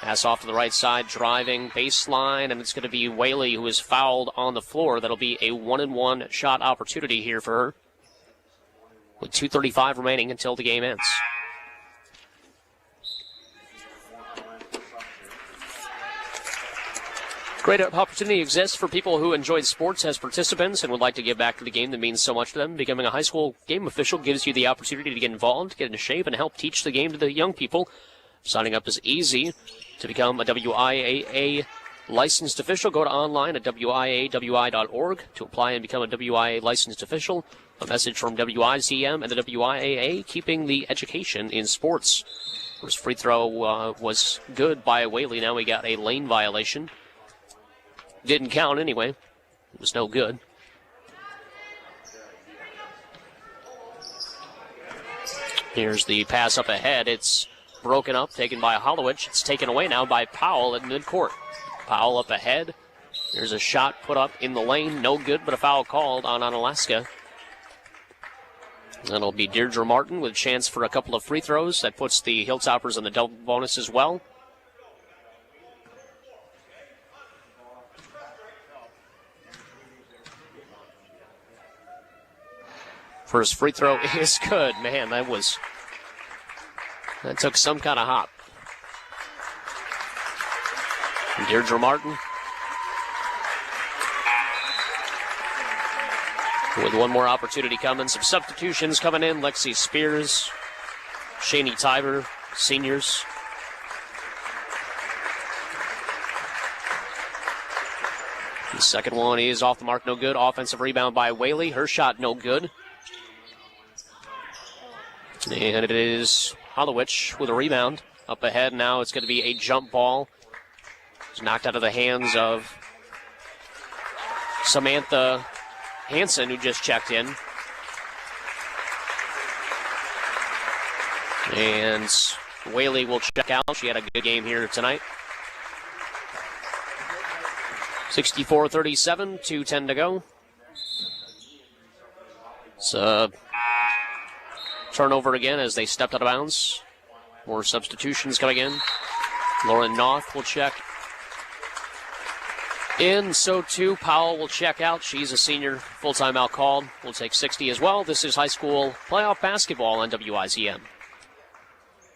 Pass off to the right side, driving baseline, and it's going to be Whaley who is fouled on the floor. That'll be a 1-and-1 shot opportunity here for her, with 2:35 remaining until the game ends. Great opportunity exists for people who enjoy sports as participants and would like to give back to the game that means so much to them. Becoming a high school game official gives you the opportunity to get involved, get into shape, and help teach the game to the young people. Signing up is easy. To become a WIAA licensed official, go to online at WIAWI.org to apply and become a WIAA licensed official. A message from WIZM and the WIAA, keeping the education in sports. First free throw was good by Whaley. Now we got a lane violation. Didn't count anyway. It was no good. Here's the pass up ahead. It's broken up, taken by Hollowich. It's taken away now by Powell at midcourt. Powell up ahead. There's a shot put up in the lane. No good, but a foul called on Onalaska. That'll be Deirdre Martin with a chance for a couple of free throws. That puts the Hilltoppers in the double bonus as well. First free throw is good. Man, that took some kind of hop. Deirdre Martin with one more opportunity coming. Some substitutions coming in. Lexi Spears, Shani Tiber, seniors. The second one is off the mark, no good. Offensive rebound by Whaley. Her shot, no good. And it is Hollowich with a rebound. Up ahead now, it's going to be a jump ball. It's knocked out of the hands of Samantha Hansen, who just checked in. And Whaley will check out. She had a good game here tonight. 64-37, 2:10 to go. So turnover again as they stepped out of bounds. More substitutions coming in. Lauren Noth will check in. So too, Powell will check out. She's a senior, full timeout called. We'll take 60 as well. This is high school playoff basketball on WIZM.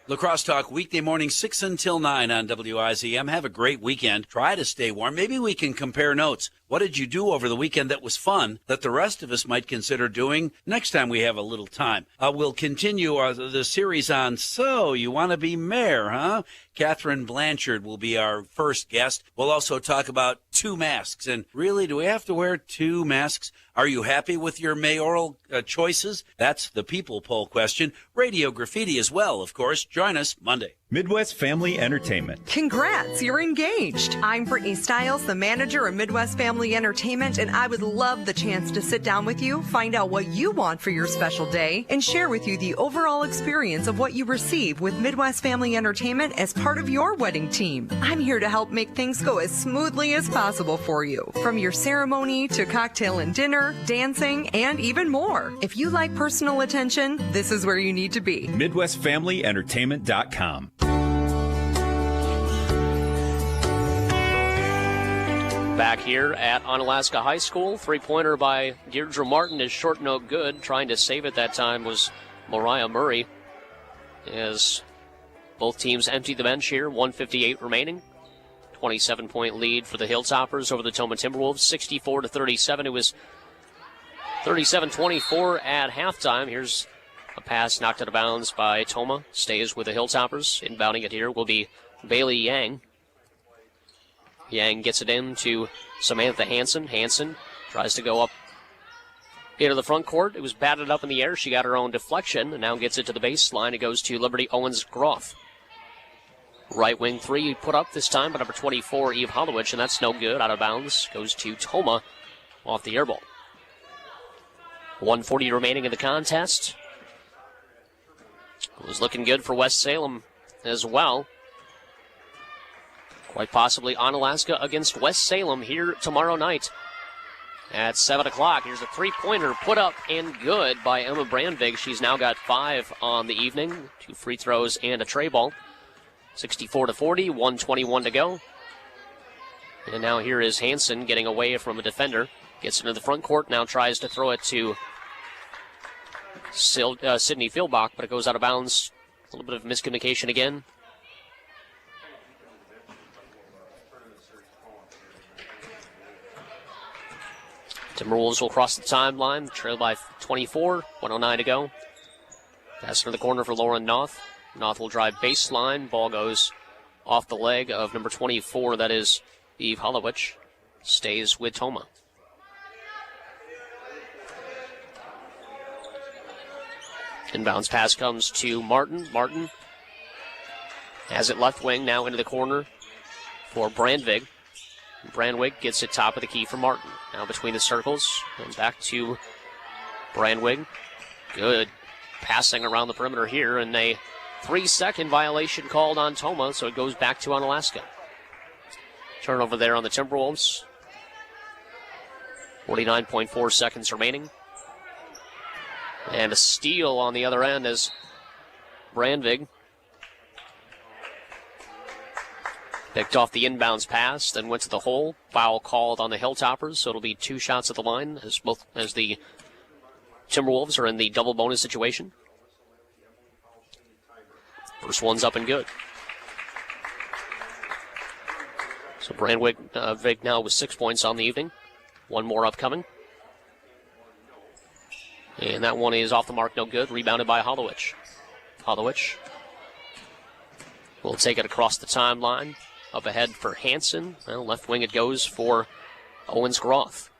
Lacrosse Talk, weekday morning, 6 until 9 on WIZM. Have a great weekend. Try to stay warm. Maybe we can compare notes. What did you do over the weekend that was fun that the rest of us might consider doing next time we have a little time? We'll continue the series on So You Want to Be Mayor, huh? Catherine Blanchard will be our first guest. We'll also talk about 2 masks. And really, do we have to wear 2 masks? Are you happy with your mayoral choices? That's the people poll question. Radio Graffiti as well, of course. Join us Monday. Midwest Family Entertainment. Congrats, you're engaged. I'm Brittany Stiles, the manager of Midwest Family Entertainment, and I would love the chance to sit down with you, find out what you want for your special day, and share with you the overall experience of what you receive with Midwest Family Entertainment as part of your wedding team. I'm here to help make things go as smoothly as possible for you, from your ceremony to cocktail and dinner, dancing, and even more. If you like personal attention, this is where you need to be. MidwestFamilyEntertainment.com. Back here at Onalaska High School, 3-pointer by Deirdre Martin is short no good. Trying to save it that time was Mariah Murray. As both teams empty the bench here, 1:58 remaining. 27-point lead for the Hilltoppers over the Tomah Timberwolves, 64-37. It was 37-24 at halftime. Here's a pass knocked out of bounds by Tomah. Stays with the Hilltoppers. Inbounding it here will be Bailey Yang. Yang gets it in to Samantha Hansen. Hansen tries to go up into the front court. It was batted up in the air. She got her own deflection and now gets it to the baseline. It goes to Liberty Owens-Groff. Right wing 3 put up this time by number 24, Eve Hollowich, and that's no good. Out of bounds. Goes to Tomah off the air ball. 1:40 remaining in the contest. It was looking good for West Salem as well. Quite possibly Onalaska against West Salem here tomorrow night at 7 o'clock. Here's a 3-pointer put up and good by Emma Brandvig. She's now got 5 on the evening, 2 free throws and a tray ball. 64-40, 1:21 to go. And now here is Hansen getting away from a defender. Gets into the front court, now tries to throw it to Sydney Philbach, but it goes out of bounds. A little bit of miscommunication again. Timberwolves will cross the timeline, trail by 24, 1:09 to go. Pass into the corner for Lauren Noth. Noth will drive baseline. Ball goes off the leg of number 24, that is Eve Hollowich. Stays with Tomah. Inbounds pass comes to Martin. Martin has it left wing, now into the corner for Brandvig. Brandwig gets it top of the key for Martin. Now between the circles and back to Brandwig. Good passing around the perimeter here, and a 3-second violation called on Tomah, so it goes back to Onalaska. Turnover there on the Timberwolves. 49.4 seconds remaining. And a steal on the other end as Brandvig picked off the inbounds pass, then went to the hole. Foul called on the Hilltoppers, so it'll be 2 shots at the line as the Timberwolves are in the double bonus situation. First one's up and good. So Brandvig now with 6 points on the evening. 1 more upcoming. And that one is off the mark, no good. Rebounded by Hollowich. Hollowich will take it across the timeline. Up ahead for Hansen. Well, left wing it goes for Owens-Groff.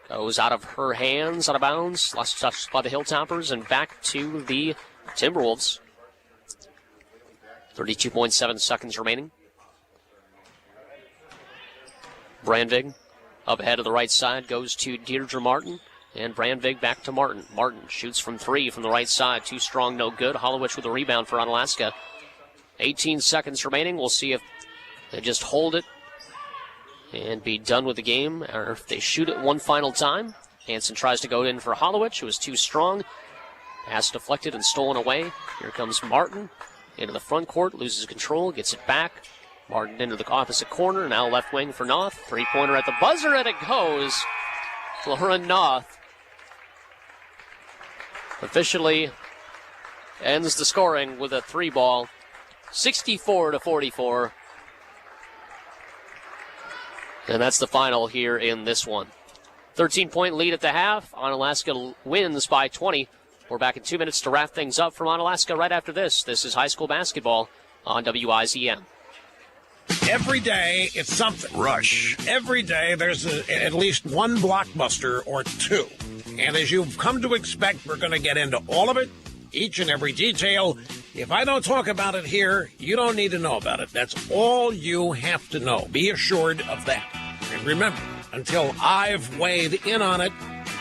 Goes out of her hands, out of bounds. Last touch by the Hilltoppers and back to the Timberwolves. 32.7 seconds remaining. Brandvig up ahead of the right side goes to Deirdre Martin. And Brandvig back to Martin. Martin shoots from 3 from the right side. Too strong, no good. Hollowich with a rebound for Onalaska. 18 seconds remaining. We'll see if they just hold it and be done with the game, or if they shoot it one final time. Hansen tries to go in for Hollowich. It was too strong. Pass deflected and stolen away. Here comes Martin into the front court. Loses control. Gets it back. Martin into the opposite corner. Now left wing for Noth. 3-pointer at the buzzer, and it goes. Lauren Noth officially ends the scoring with a 3-ball, 64-44. And that's the final here in this one. 13-point lead at the half. Onalaska wins by 20. We're back in 2 minutes to wrap things up from Onalaska right after this. This is high school basketball on WIZM. Every day, it's something. Rush. Every day, there's at least one blockbuster or two. And as you've come to expect, we're going to get into all of it, each and every detail. If I don't talk about it here, you don't need to know about it. That's all you have to know. Be assured of that. And remember, until I've weighed in on it,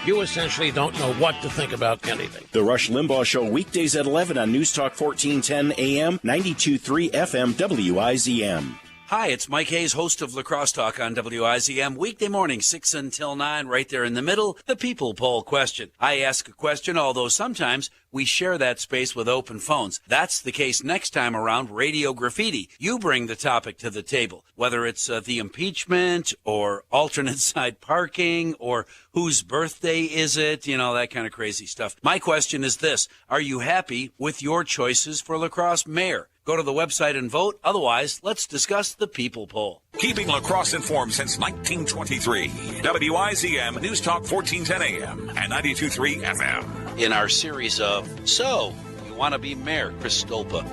you essentially don't know what to think about anything. The Rush Limbaugh Show, weekdays at 11 on NewsTalk 1410 AM, 92.3 FM, WIZM. Hi, it's Mike Hayes, host of Lacrosse Talk on WIZM, weekday morning, 6 until 9, right there in the middle, the People Poll question. I ask a question, although sometimes we share that space with open phones. That's the case next time around Radio Graffiti. You bring the topic to the table, whether it's the impeachment or alternate side parking or whose birthday is it, you know, that kind of crazy stuff. My question is this: are you happy with your choices for Lacrosse mayor? Go to the website and vote. Otherwise, let's discuss the People Poll. Keeping lacrosse informed since 1923. WIZM News Talk 1410 AM and 92.3 FM. In our series of So, You Want to Be Mayor, Chris Stolpa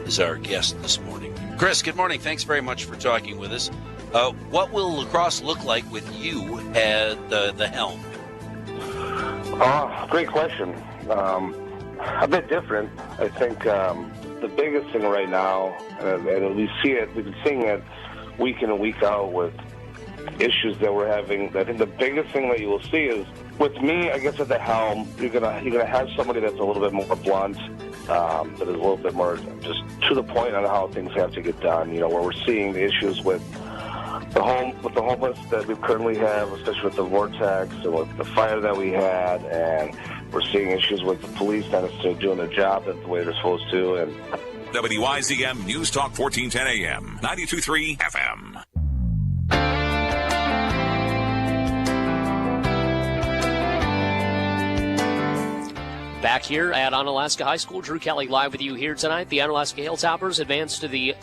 is our guest this morning. Chris, good morning. Thanks very much for talking with us. What will lacrosse look like with you at the helm? Great question. A bit different. I think the biggest thing right now, and we see it, we've been seeing it week in and week out with issues that we're having. I think the biggest thing that you will see is, with me, I guess at the helm, you're gonna have somebody that's a little bit more blunt, that is a little bit more just to the point on how things have to get done. You know, where we're seeing the issues with the homeless that we currently have, especially with the vortex and with the fire that we had, and we're seeing issues with the police not necessarily doing their job the way they're supposed to. And WIZM News Talk 1410 AM, 92.3 FM. Back here at Onalaska High School, Drew Kelly live with you here tonight. The Onalaska Hilltoppers advance to the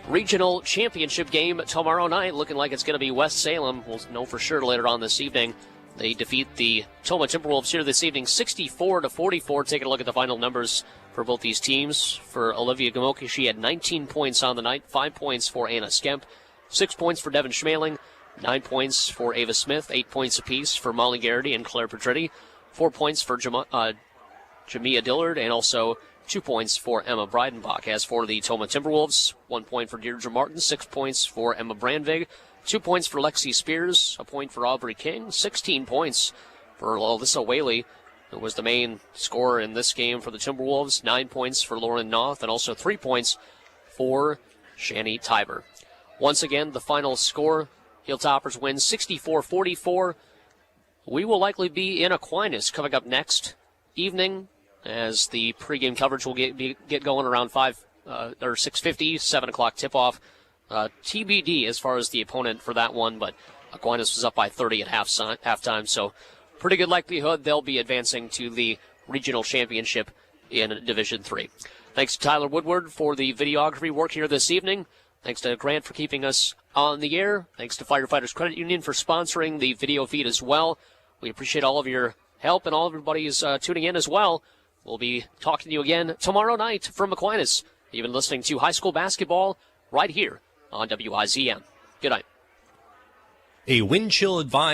regional championship game tomorrow night. Looking like it's going to be West Salem. We'll know for sure later on this evening. They defeat the Tomah Timberwolves here this evening, 64-44. Taking a look at the final numbers for both these teams. For Olivia Gamoki, she had 19 points on the night, 5 points for Anna Skemp, 6 points for Devin Schmaling, 9 points for Ava Smith, 8 points apiece for Molly Garrity and Claire Pedretti, 4 points for Jamia Dillard, and also 2 points for Emma Breidenbach. As for the Tomah Timberwolves, 1 point for Deirdre Martin, 6 points for Emma Brandvig, 2 points for Lexi Spears, a point for Aubrey King, 16 points for Alyssa Whaley, who was the main scorer in this game for the Timberwolves, 9 points for Lauren Noth, and also 3 points for Shani Tiber. Once again, the final score, Hilltoppers win 64-44. We will likely be in Aquinas coming up next evening, as the pregame coverage will get going around 6:50, 7 o'clock tip-off. TBD as far as the opponent for that one, but Aquinas was up by 30 at halftime, so pretty good likelihood they'll be advancing to the regional championship in Division 3. Thanks to Tyler Woodward for the videography work here this evening. Thanks to Grant for keeping us on the air. Thanks to Firefighters Credit Union for sponsoring the video feed as well. We appreciate all of your help and all of everybody's tuning in as well. We'll be talking to you again tomorrow night from Aquinas. You've been listening to high school basketball right here on WIZM. Good night. A wind chill advisory